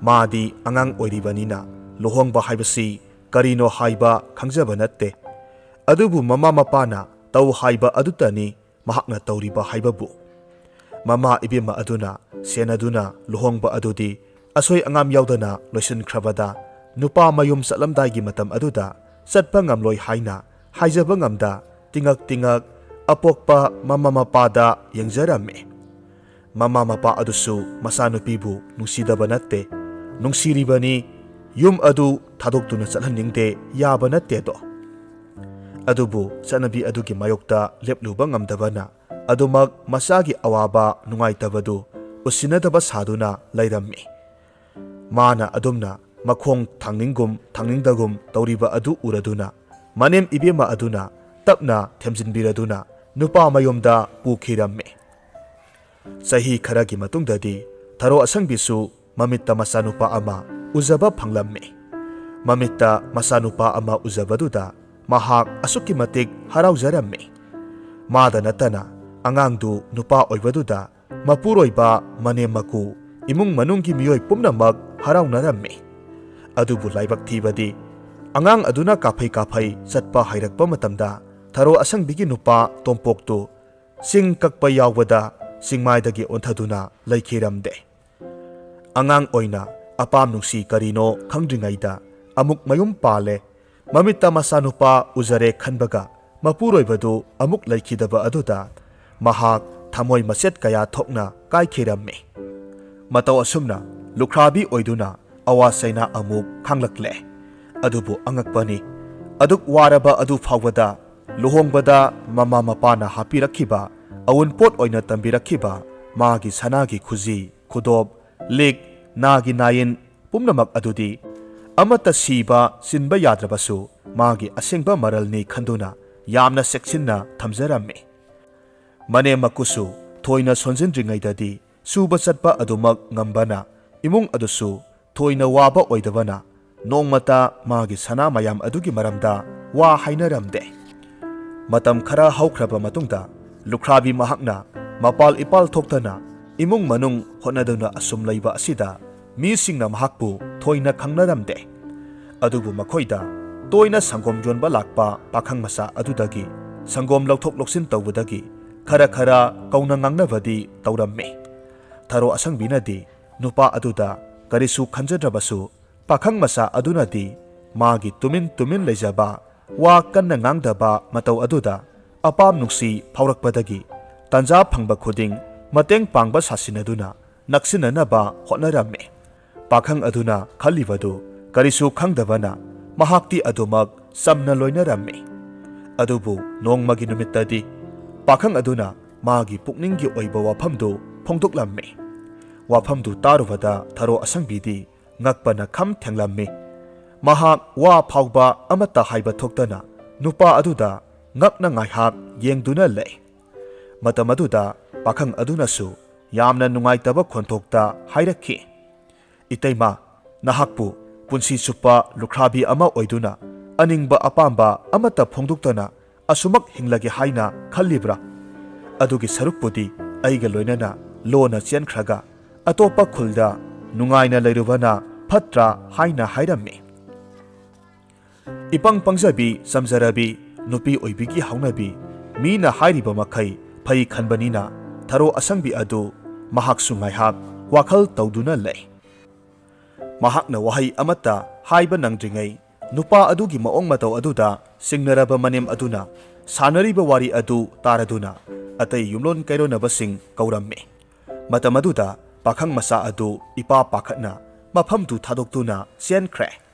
maadi angang oiribanina lohongba haibasi karino haiba khangjaba natte adubu mama mapana tau haiba adutani mahakna tauriba haibabu mama ibima aduna senaduna lohongba adudi asoi angam yaudana loisin khrabada nupa mayum salamdaigi matam aduda satpa ngamloi haina haijaba ngamda tingak apokpa mama mapada yengzaramme mama mapa adusu masanupibu nungsidaba natte nungsiribani yum adu thadokduna chalhaningde yaba natte do adubu chanabi adugi mayokta lepluba ngamdabana adumak masagi awaba nungaitabadu usinadaba saduna lairamme mana adumna makhong thangningdagum tawriba adu uraduna manem ibema aduna tapna themjinbiraduna nupa mayomda pukhiramme sahi kharagi matungdadi tharo asangbisu mamitta masanupa ama uzaba phanglamme mamitta masanupa ama uzabaduda mahak asuki matik haraujaramme mada natana angangdu nupa oibaduda mapuroiba manemaku imung manunggi miyoi pumnamak haraunaramme adubu laibak thibadi angang aduna kaphai satpa hairakpa matamda Tharo asangbigi nupa tompoktu sing kakpa yawbada singmaidagi onthaduna laikhiramde angang oina apam nungsi karino khangdringaida amuk mayum pale mamitta masanupa uzare khanbaga mapuroibadu amuk laikhidaba aduda mahak thamoi maset kaya thokna kaikhiramme mataw asumna lukhrabi oiduna awasaina amuk khanglakle adubu angakpani aduk waraba adu phawbada Luhongbada mama mapana hapirakhiba awun pot oina tambirakhiba ꯃꯥꯒꯤ ꯁꯅꯥꯒꯤ ꯈꯨꯖꯤ ꯈꯨꯗꯣꯞ ꯂꯤꯛ ꯅꯥꯒꯤ ꯅꯥꯌꯤꯟ ꯄꯨꯝꯅꯃꯛ ꯑꯗꯨꯗꯤ ꯑꯃꯠꯇ ꯁꯤꯕ ꯆꯤꯟꯕ ꯌꯥꯗ꯭ꯔꯕꯁꯨ ꯃꯥꯒꯤ ꯑꯁꯦꯡꯕ ꯃꯔꯜꯅꯤ ꯈꯟꯗꯨꯅ ꯌꯥꯝꯅ ꯆꯦꯛꯁꯤꯟꯅ ꯊꯝꯖꯔꯝꯃꯤ꯫ ꯃꯅꯦꯝ ꯃꯀꯨꯁꯨ ꯊꯣꯏꯅ ꯁꯣꯟꯖꯤꯟꯗ꯭ꯔꯤꯉꯩꯗꯗꯤ ꯁꯨꯕ ꯆꯠꯄ ꯑꯗꯨꯃꯛ ꯉꯝꯕꯅ ꯏꯃꯨꯡ ꯑꯗꯨꯁꯨ ꯊꯣꯏꯅ ꯋꯥꯕ ꯑꯣꯏꯗꯕꯅ ꯅꯣꯡꯃꯇ ꯃꯥꯒꯤ ꯁꯅꯥ ꯃꯌꯥꯝ ꯑꯗꯨꯒꯤ ꯃꯔꯝꯗ ꯋꯥ ꯍꯥꯏꯅꯔꯝꯗꯦ꯫ ꯃꯇꯝ ꯈꯔ ꯍꯧꯈ꯭ꯔꯕ ꯃꯇꯨꯡꯗ ꯂꯨꯈ꯭ꯔꯥꯕꯤ ꯃꯍꯥꯛꯅ ꯃꯄꯥꯜ ꯏꯄꯥꯜ ꯊꯣꯛꯇꯅ ꯏꯃꯨꯡ ꯃꯅꯨꯡ ꯍꯣꯠꯅꯗꯨꯅ ꯑꯁꯨꯝ ꯂꯩꯕ ꯑꯁꯤꯗ ꯃꯤꯁꯤꯡꯅ ꯃꯍꯥꯛꯄꯨ ꯊꯣꯏꯅ ꯈꯪꯅꯔꯝꯗꯦ꯫ ꯑꯗꯨꯕꯨ ꯃꯈꯣꯏꯗ ꯇꯣꯏꯅ ꯁꯪꯒꯣꯝ ꯌꯣꯟꯕ ꯂꯥꯛꯄ ꯄꯥꯈꯪ ꯃꯆꯥ ꯑꯗꯨꯗꯒꯤ ꯁꯪꯒꯣꯝ ꯂꯧꯊꯣꯛ ꯂꯧꯁꯤꯟ ꯇꯧꯕꯗꯒꯤ ꯈꯔ ꯈꯔ ꯀꯧꯅ ꯉꯥꯡꯅꯕꯗꯤ ꯇꯧꯔꯝꯃꯤ꯫ ꯊꯔꯣ ꯑꯁꯪꯕꯤꯅꯗꯤ ꯅꯨꯄꯥ ꯑꯗꯨꯗ ꯀꯔꯤꯁꯨ ꯈꯟꯖꯗ꯭ꯔꯕꯁꯨ ꯄꯥꯈꯪ ꯃꯆꯥ ꯑꯗꯨꯅꯗꯤ ꯃꯥꯒꯤ ꯇꯨꯃꯤꯟ ꯇꯨꯃꯤꯟ ꯂꯩꯖꯕ ꯋꯥ ꯀꯟꯅ ꯉꯥꯡꯗꯕ ꯃꯇꯧ ꯑꯗꯨꯗ ꯑꯄꯥꯝ ꯅꯨꯡꯁꯤ ꯐꯥꯎꯔꯛꯄꯗꯒꯤ ꯇꯥꯟꯖꯥ ꯐꯪꯕ ꯈꯨꯗꯤꯡ ꯃꯇꯦꯡ ꯄꯥꯡꯕ ꯁꯥꯁꯤꯟꯅꯗꯨꯅ ꯅꯛꯁꯤꯟꯅꯅꯕ ꯍꯣꯠꯅꯔꯝꯃꯤ꯫ ꯄꯥꯈꯪ ꯑꯗꯨꯅ ꯈꯜꯂꯤꯕꯗꯨ ꯀꯔꯤꯁꯨ ꯈꯪꯗꯕꯅ ꯃꯍꯥꯛꯇꯤ ꯑꯗꯨꯃꯛ ꯆꯝꯅ ꯂꯣꯏꯅꯔꯝꯃꯤ꯫ ꯑꯗꯨꯕꯨ ꯅꯣꯡꯃꯒꯤ ꯅꯨꯃꯤꯠꯇꯗꯤ ꯄꯥꯈꯪ ꯑꯗꯨꯅ ꯃꯥꯒꯤ ꯄꯨꯛꯅꯤꯡꯒꯤ ꯑꯣꯏꯕ ꯋꯥꯐꯝꯗꯨ ꯐꯣꯡꯗꯣꯛꯂꯝꯃꯤ꯫ ꯋꯥꯐꯝꯗꯨ ꯇꯥꯔꯨꯕꯗ ꯊꯔꯣ ꯑꯁꯪꯕꯤꯗꯤ ꯉꯛꯄꯅ ꯈꯝ ꯊꯦꯡꯂꯝꯃꯤ꯫ ꯃꯍꯥꯛ ꯋꯥ ꯐꯥꯎꯕ ꯑꯃꯠꯇ ꯍꯥꯏꯕ ꯊꯣꯛꯇꯅ ꯅꯨꯄꯥ ꯑꯗꯨꯗ ꯉꯛꯅ ꯉꯥꯏꯍꯥꯛ ꯌꯦꯡꯗꯨꯅ ꯂꯩ꯫ ꯃꯇꯝ ꯑꯗꯨꯗ ꯄꯥꯈꯪ ꯑꯗꯨꯅꯁꯨ ꯌꯥꯝꯅ ꯅꯨꯡꯉꯥꯏꯇꯕ ꯈꯣꯟꯊꯣꯛꯇ ꯍꯥꯏꯔꯛꯈꯤ, "ꯏꯇꯩꯃ, ꯅꯍꯥꯛꯄꯨ ꯄꯨꯟꯁꯤ ꯆꯨꯞꯄ ꯂꯨꯈ꯭ꯔꯥꯕꯤ ꯑꯃ ꯑꯣꯏꯗꯨꯅ ꯑꯅꯤꯡꯕ ꯑꯄꯥꯝꯕ ꯑꯃꯠꯇ ꯐꯣꯡꯗꯣꯛꯇꯅ ꯑꯁꯨꯃꯛ ꯍꯤꯡꯂꯒꯦ ꯍꯥꯏꯅ ꯈꯜꯂꯤꯕ꯭ꯔꯥ? ꯑꯗꯨꯒꯤ ꯁꯔꯨꯛꯄꯨꯗꯤ ꯑꯩꯒ ꯂꯣꯏꯅꯅ ꯂꯣꯟꯅ ꯆꯦꯟꯈ꯭ꯔꯒ ꯑꯇꯣꯞꯄ ꯈꯨꯜꯗ ꯅꯨꯡꯉꯥꯏꯅ ꯂꯩꯔꯨꯕꯅ ꯐꯠꯇ꯭ꯔꯥ?" ꯍꯥꯏꯅ ꯍꯥꯏꯔꯝꯃꯤ꯫ ꯏꯄꯪ ꯄꯪꯖꯕꯤ ꯆꯝꯖꯔꯕꯤ ꯅꯨꯄꯤ ꯑꯣꯏꯕꯤꯒꯤ ꯍꯧꯅꯕꯤ ꯃꯤꯅ ꯍꯥꯏꯔꯤꯕ ꯃꯈꯩ ꯐꯩ ꯈꯟꯕꯅꯤꯅ ꯊꯔꯣ ꯑꯁꯪꯕꯤ ꯑꯗꯨ ꯃꯍꯥꯛꯁꯨ ꯉꯥꯏꯍꯥꯛ ꯋꯥꯈꯜ ꯇꯧꯗꯨꯅ ꯂꯩ꯫ ꯃꯍꯥꯛꯅ ꯋꯥꯍꯩ ꯑꯃꯠꯇ ꯍꯥꯏꯕ ꯅꯪꯗ꯭ꯔꯤꯉꯩ ꯅꯨꯄꯥ ꯑꯗꯨꯒꯤ ꯃꯑꯣꯡ ꯃꯇꯧ ꯑꯗꯨꯗ ꯆꯤꯡꯅꯔꯕ ꯃꯅꯦꯝ ꯑꯗꯨꯅ ꯁꯥꯟꯅꯔꯤꯕ ꯋꯥꯔꯤ ꯑꯗꯨ ꯇꯥꯔꯗꯨꯅ ꯑꯇꯩ ꯌꯨꯝꯂꯣꯟ ꯀꯩꯔꯣꯟꯅꯕꯁꯤꯡ ꯀꯧꯔꯝꯃꯤ꯫ ꯃꯇꯝ ꯑꯗꯨꯗ ꯄꯥꯈꯪ ꯃꯆꯥ ꯑꯗꯨ ꯏꯄꯥ ꯄꯥꯈꯠꯅ ꯃꯐꯝꯗꯨ ꯊꯥꯗꯣꯛꯇꯨꯅ ꯆꯦꯟꯈ꯭ꯔꯦ꯫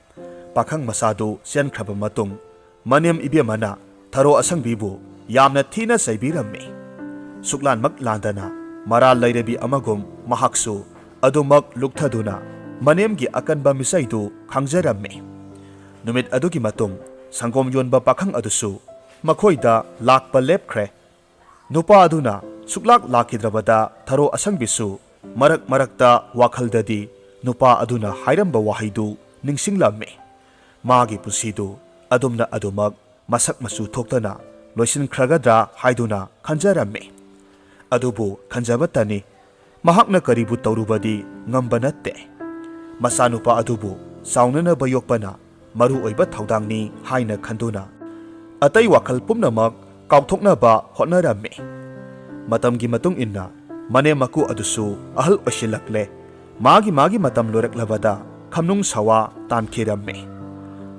ꯄꯥꯈꯪ ꯃꯆꯥꯗꯨ ꯆꯦꯟꯈ꯭ꯔꯕ ꯃꯇꯨꯡ ꯃꯅꯦꯝ ꯏꯕꯦꯝꯃꯅ ꯊꯔꯣ ꯑꯁꯪꯕꯤꯕꯨ ꯌꯥꯝꯅ ꯊꯤꯅ ꯆꯩꯕꯤꯔꯝꯃꯤ꯫ ꯁꯨꯛꯂꯥꯟꯃꯛ ꯂꯥꯟꯗꯅ ꯃꯔꯥꯜ ꯂꯩꯔꯕꯤ ꯑꯃꯒꯨꯝ ꯃꯍꯥꯛꯁꯨ ꯑꯗꯨꯃꯛ ꯂꯨꯛꯊꯗꯨꯅ ꯃꯅꯦꯝꯒꯤ ꯑꯀꯟꯕ ꯃꯤꯆꯩꯗꯨ ꯈꯪꯖꯔꯝꯃꯤ꯫ ꯅꯨꯃꯤꯠ ꯑꯗꯨꯒꯤ ꯃꯇꯨꯡ ꯁꯪꯒꯣꯝ ꯌꯣꯟꯕ ꯄꯥꯈꯪ ꯑꯗꯨꯁꯨ ꯃꯈꯣꯏꯗ ꯂꯥꯛꯄ ꯂꯦꯞꯈ꯭ꯔꯦ꯫ ꯅꯨꯄꯥ ꯑꯗꯨꯅ ꯁꯨꯛꯂꯥꯛ ꯂꯥꯛꯈꯤꯗ꯭ꯔꯕꯗ ꯊꯔꯣ ꯑꯁꯪꯕꯤꯁꯨ ꯃꯔꯛ ꯃꯔꯛꯇ ꯋꯥꯈꯜꯗꯗꯤ ꯅꯨꯄꯥ ꯑꯗꯨꯅ ꯍꯥꯏꯔꯝꯕ ꯋꯥꯍꯩꯗꯨ ꯅꯤꯡꯁꯤꯡꯂꯝꯃꯤ꯫ ꯃꯥꯒꯤ ꯄꯨꯟꯁꯤꯗꯨ ꯑꯗꯨꯝꯅ ꯑꯗꯨꯃꯛ ꯃꯁꯛ ꯃꯆꯨ ꯊꯣꯛꯇꯅ ꯂꯣꯏꯁꯤꯟꯈ꯭ꯔꯒꯗ꯭ꯔꯥ ꯍꯥꯏꯗꯨꯅ ꯈꯟꯖꯔꯝꯃꯤ꯫ ꯑꯗꯨꯕꯨ ꯈꯟꯖꯕꯇꯅꯤ, ꯃꯍꯥꯛꯅ ꯀꯔꯤꯕꯨ ꯇꯧꯔꯨꯕꯗꯤ ꯉꯝꯕ ꯅꯠꯇꯦ꯫ ꯃꯆꯥꯅꯨꯄꯥ ꯑꯗꯨꯕꯨ ꯆꯥꯎꯅꯅꯕ ꯌꯣꯛꯄꯅ ꯃꯔꯨ ꯑꯣꯏꯕ ꯊꯧꯗꯥꯡꯅꯤ ꯍꯥꯏꯅ ꯈꯟꯗꯨꯅ ꯑꯇꯩ ꯋꯥꯈꯜ ꯄꯨꯝꯅꯃꯛ ꯀꯥꯎꯊꯣꯛꯅꯕ ꯍꯣꯠꯅꯔꯝꯃꯤ꯫ ꯃꯇꯝꯒꯤ ꯃꯇꯨꯡ ꯏꯟꯅ ꯃꯅꯦꯝ ꯃꯀꯨ ꯑꯗꯨꯁꯨ ꯑꯍꯜ ꯑꯣꯏꯁꯤꯜꯂꯛꯂꯦ꯫ ꯃꯥꯒꯤ ꯃꯇꯝ ꯂꯣꯏꯔꯛꯂꯕꯗ ꯈꯝꯅꯨꯡ ꯁꯥꯋꯥ ꯇꯥꯟꯈꯤꯔꯝꯃꯤ꯫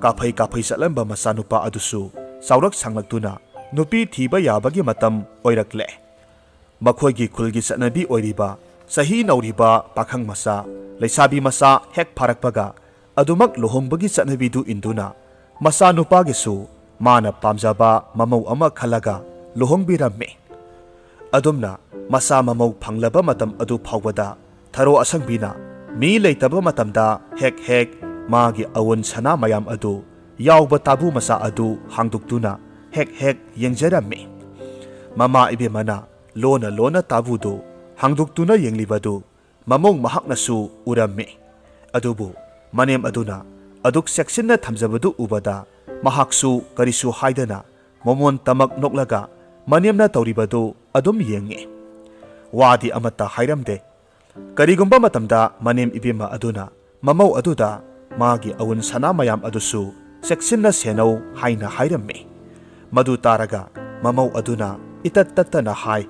ꯀꯥꯐꯩ ꯀꯥꯐꯩ ꯆꯠꯂꯝꯕ ꯃꯆꯥꯅꯨꯄꯥ ꯑꯗꯨꯁꯨ ꯆꯥꯎꯔꯛ ꯁꯥꯡꯂꯛꯇꯨꯅ ꯅꯨꯄꯤ ꯊꯤꯕ ꯌꯥꯕꯒꯤ ꯃꯇꯝ ꯑꯣꯏꯔꯛꯂꯦ꯫ ꯃꯈꯣꯏꯒꯤ ꯈꯨꯜꯒꯤ ꯆꯠꯅꯕꯤ ꯑꯣꯏꯔꯤꯕ ꯆꯍꯤ ꯅꯧꯔꯤꯕ ꯄꯥꯈꯪ ꯃꯆꯥ ꯂꯩꯁꯥꯕꯤ ꯃꯆꯥ ꯍꯦꯛ ꯐꯥꯔꯛꯄꯒ ꯑꯗꯨꯃꯛ ꯂꯨꯍꯣꯡꯕꯒꯤ ꯆꯠꯅꯕꯤꯗꯨ ꯏꯟꯗꯨꯅ ꯃꯆꯥꯅꯨꯄꯥꯒꯤꯁꯨ ꯃꯥꯅ ꯄꯥꯝꯖꯕ ꯃꯃꯧ ꯑꯃ ꯈꯜꯂꯒ ꯂꯨꯍꯣꯡꯕꯤꯔꯝꯃꯤ꯫ ꯑꯗꯨꯝꯅ ꯃꯆꯥ ꯃꯃꯧ ꯐꯪꯂꯕ ꯃꯇꯝ ꯑꯗꯨ ꯐꯥꯎꯕꯗ ꯊꯔꯣ ꯑꯁꯪꯕꯤꯅ ꯃꯤ ꯂꯩꯇꯕ ꯃꯇꯝꯗ ꯍꯦꯛ ꯍꯦꯛ ꯃꯥꯒꯤ ꯑꯋꯨꯟ ꯁꯅꯥ ꯃꯌꯥꯝ ꯑꯗꯨ ꯌꯥꯎꯕ ꯇꯥꯕꯨ ꯃꯆꯥ ꯑꯗꯨ ꯍꯥꯡꯗꯣꯛꯇꯨꯅ ꯍꯦꯛ ꯍꯦꯛ ꯌꯦꯡꯖꯔꯝꯃꯤ꯫ ꯃꯃꯥ ꯏꯕꯦꯝꯃꯅ ꯂꯣꯟꯅ ꯂꯣꯟꯅ ꯇꯥꯕꯨꯗꯨ ꯍꯥꯡꯗꯣꯛꯇꯨꯅ ꯌꯦꯡꯂꯤꯕꯗꯨ ꯃꯃꯧ ꯃꯍꯥꯛꯅꯁꯨ ꯎꯔꯝꯃꯤ꯫ ꯑꯗꯨꯕꯨ ꯃꯅꯦꯝ ꯑꯗꯨꯅ ꯑꯗꯨꯛ ꯆꯦꯛꯁꯤꯟꯅ ꯊꯝꯖꯕꯗꯨ ꯎꯕꯗ ꯃꯍꯥꯛꯁꯨ ꯀꯔꯤꯁꯨ ꯍꯥꯏꯗꯅ ꯃꯃꯣꯟ ꯇꯃꯛ ꯅꯣꯛꯂꯒ ꯃꯅꯦꯝꯅ ꯇꯧꯔꯤꯕꯗꯨ ꯑꯗꯨꯝ ꯌꯦꯡꯉꯤ꯫ ꯋꯥꯗꯤ ꯑꯃꯠꯇ ꯍꯥꯏꯔꯝꯗꯦ꯫ ꯀꯔꯤꯒꯨꯝꯕ ꯃꯇꯝꯗ ꯃꯅꯦꯝ ꯏꯕꯦꯝꯃ ꯑꯗꯨꯅ ꯃꯃꯧ ꯑꯗꯨꯗ ꯃꯥꯒꯤ ꯑꯋꯨꯟ ꯁꯅꯥ ꯃꯌꯥꯝ ꯑꯗꯨꯁꯨ ꯆꯦꯛꯁꯤꯟꯅ ꯁꯦꯟꯅꯧ ꯍꯥꯏꯅ ꯍꯥꯏꯔꯝꯃꯤ꯫ ꯃꯗꯨ ꯇꯥꯔꯒ ꯃꯃꯧ ꯑꯗꯨꯅ ꯏꯇꯠ ꯇꯠꯇꯅ ꯍꯥꯏ,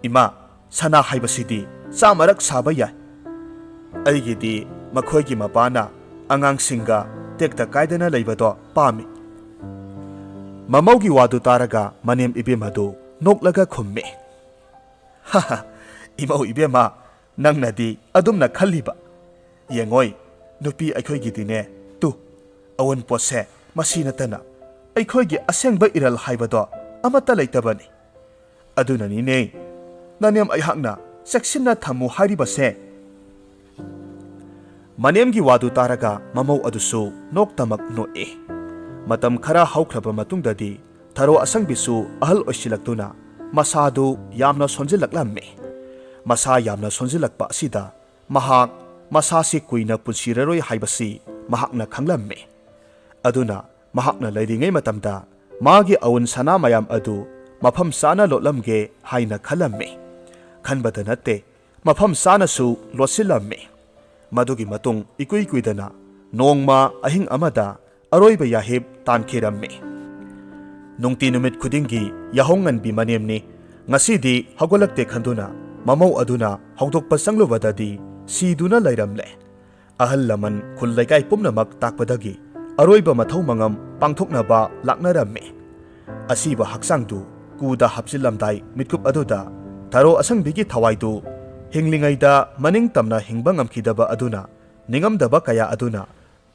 "ꯏꯃꯥ, ꯁꯅꯥ ꯍꯥꯏꯕꯁꯤꯗꯤ ꯆꯥꯃꯔꯛ ꯁꯥꯕ ꯌꯥꯏ꯫ ꯑꯩꯒꯤꯗꯤ ꯃꯈꯣꯏꯒꯤ ꯃꯄꯥꯅ ꯑꯉꯥꯡꯁꯤꯡꯒ ꯇꯦꯛꯇ ꯀꯥꯏꯗꯅ ꯂꯩꯕꯗꯣ ꯄꯥꯝꯃꯤ." ꯃꯃꯧꯒꯤ ꯋꯥꯗꯨ ꯇꯥꯔꯒ ꯃꯅꯦꯝ ꯏꯕꯦꯝꯃꯗꯨ ꯅꯣꯛꯂꯒ ꯈꯨꯝꯃꯤ, "ꯍꯥꯍꯥ, ꯏꯃꯧ ꯏꯕꯦꯝꯃ, ꯅꯪꯅꯗꯤ ꯑꯗꯨꯝꯅ ꯈꯜꯂꯤꯕ? ꯌꯦꯡꯉꯣꯏ, ꯅꯨꯄꯤ ꯑꯩꯈꯣꯏꯒꯤꯗꯤꯅꯦ, ꯇꯨ ꯑꯋꯨꯟꯄꯣꯠꯁꯦ ꯃꯁꯤ ꯅꯠꯇꯅ ꯑꯩꯈꯣꯏꯒꯤ ꯑꯁꯦꯡꯕ ꯏꯔꯜ ꯍꯥꯏꯕꯗꯣ ꯑꯃꯠꯇ ꯂꯩꯇꯕꯅꯤ꯫ ꯑꯗꯨꯅꯅꯤꯅꯦ ꯅꯅꯦꯝ ꯑꯩꯍꯥꯛꯅ ꯆꯦꯛꯁꯤꯟꯅ ꯊꯝꯃꯨ ꯍꯥꯏꯔꯤꯕꯁꯦ? ꯃꯅꯦꯝꯒꯤ ꯋꯥꯗꯨ ꯇꯥꯔꯒ ꯃꯃꯧ ꯑꯗꯨꯁꯨ ꯅꯣꯛꯇꯃꯛ ꯅꯣꯛꯏ꯫ ꯃꯇꯝ ꯈꯔ ꯍꯧꯈ꯭ꯔꯕ ꯃꯇꯨꯡꯗꯗꯤ ꯊꯔꯣ ꯑꯁꯪꯕꯤꯁꯨ ꯑꯍꯜ ꯑꯣꯏꯁꯤꯜꯂꯛꯇꯨꯅ ꯃꯁꯥꯗꯨ ꯌꯥꯝꯅ ꯁꯣꯟꯖꯤꯜꯂꯛꯂꯝꯃꯤ꯫ ꯃꯁꯥ ꯌꯥꯝꯅ ꯁꯣꯟꯖꯤꯜꯂꯛꯄ ꯑꯁꯤꯗ ꯃꯍꯥꯛ ꯃꯁꯥꯁꯤ ꯀꯨꯏꯅ ꯄꯨꯟꯁꯤꯔꯔꯣꯏ ꯍꯥꯏꯕꯁꯤ ꯃꯍꯥꯛꯅ ꯈꯪꯂꯝꯃꯤ꯫ ꯑꯗꯨꯅ ꯃꯍꯥꯛꯅ ꯂꯩꯔꯤꯉꯩ ꯃꯇꯝꯗ ꯃꯥꯒꯤ ꯑꯎꯟ ꯁꯅꯥ ꯃꯌꯥꯝ ꯑꯗꯨ ꯃꯐꯝ ꯆꯥꯅ ꯂꯣꯠꯂꯝꯒꯦ ꯍꯥꯏꯅ ꯈꯜꯂꯝꯃꯤ꯫ ꯈꯟꯕꯗ ꯅꯠꯇꯦ, ꯃꯐꯝ ꯆꯥꯅꯁꯨ ꯂꯣꯠꯁꯤꯜꯂꯝꯃꯤ꯫ ꯃꯗꯨꯒꯤ ꯃꯇꯨꯡ ꯏꯀꯨꯏ ꯀꯨꯏꯗꯅ ꯅꯣꯡꯃ ꯑꯍꯤꯡ ꯑꯃꯗ ꯑꯔꯣꯏꯕ ꯌꯥꯍꯤꯞ ꯇꯥꯟꯈꯤꯔꯝꯃꯤ꯫ ꯅꯨꯡꯇꯤ ꯅꯨꯃꯤꯠ ꯈꯨꯗꯤꯡꯒꯤ ꯌꯥꯍꯧ ꯉꯟꯕꯤ ꯃꯅꯦꯝꯅꯤ ꯉꯁꯤꯗꯤ ꯍꯧꯒꯠꯂꯛꯇꯦ ꯈꯟꯗꯨꯅ ꯃꯃꯧ ꯑꯗꯨꯅ ꯍꯧꯗꯣꯛꯄ ꯆꯪꯂꯨꯕꯗꯗꯤ ꯁꯤꯗꯨꯅ ꯂꯩꯔꯝꯂꯦ꯫ ꯑꯍꯜ ꯂꯃꯟ ꯈꯨꯜ ꯂꯩꯀꯥꯏ ꯄꯨꯝꯅꯃꯛ ꯇꯥꯛꯄꯗꯒꯤ ꯑꯔꯣꯏꯕ ꯃꯊꯧ ꯃꯉꯝ ꯄꯥꯡꯊꯣꯛꯅꯕ ꯂꯥꯛꯅꯔꯝꯃꯤ꯫ ꯑꯁꯤꯕ ꯍꯛꯆꯥꯡꯗꯨ ꯀꯨꯗ ꯍꯥꯞꯆꯤꯜꯂꯝꯗꯥꯏ ꯃꯤꯠꯀꯨꯞ ꯑꯗꯨꯗ ꯊꯔꯣ ꯑꯁꯪꯕꯤꯒꯤ ꯊꯋꯥꯏꯗꯨ ꯍꯤꯡꯂꯤꯉꯩꯗ ꯃꯅꯤꯡ ꯇꯝꯅ ꯍꯤꯡꯕ ꯉꯝꯈꯤꯗꯕ ꯑꯗꯨꯅ ꯅꯤꯡꯉꯝꯗꯕ ꯀꯌꯥ ꯑꯗꯨꯅ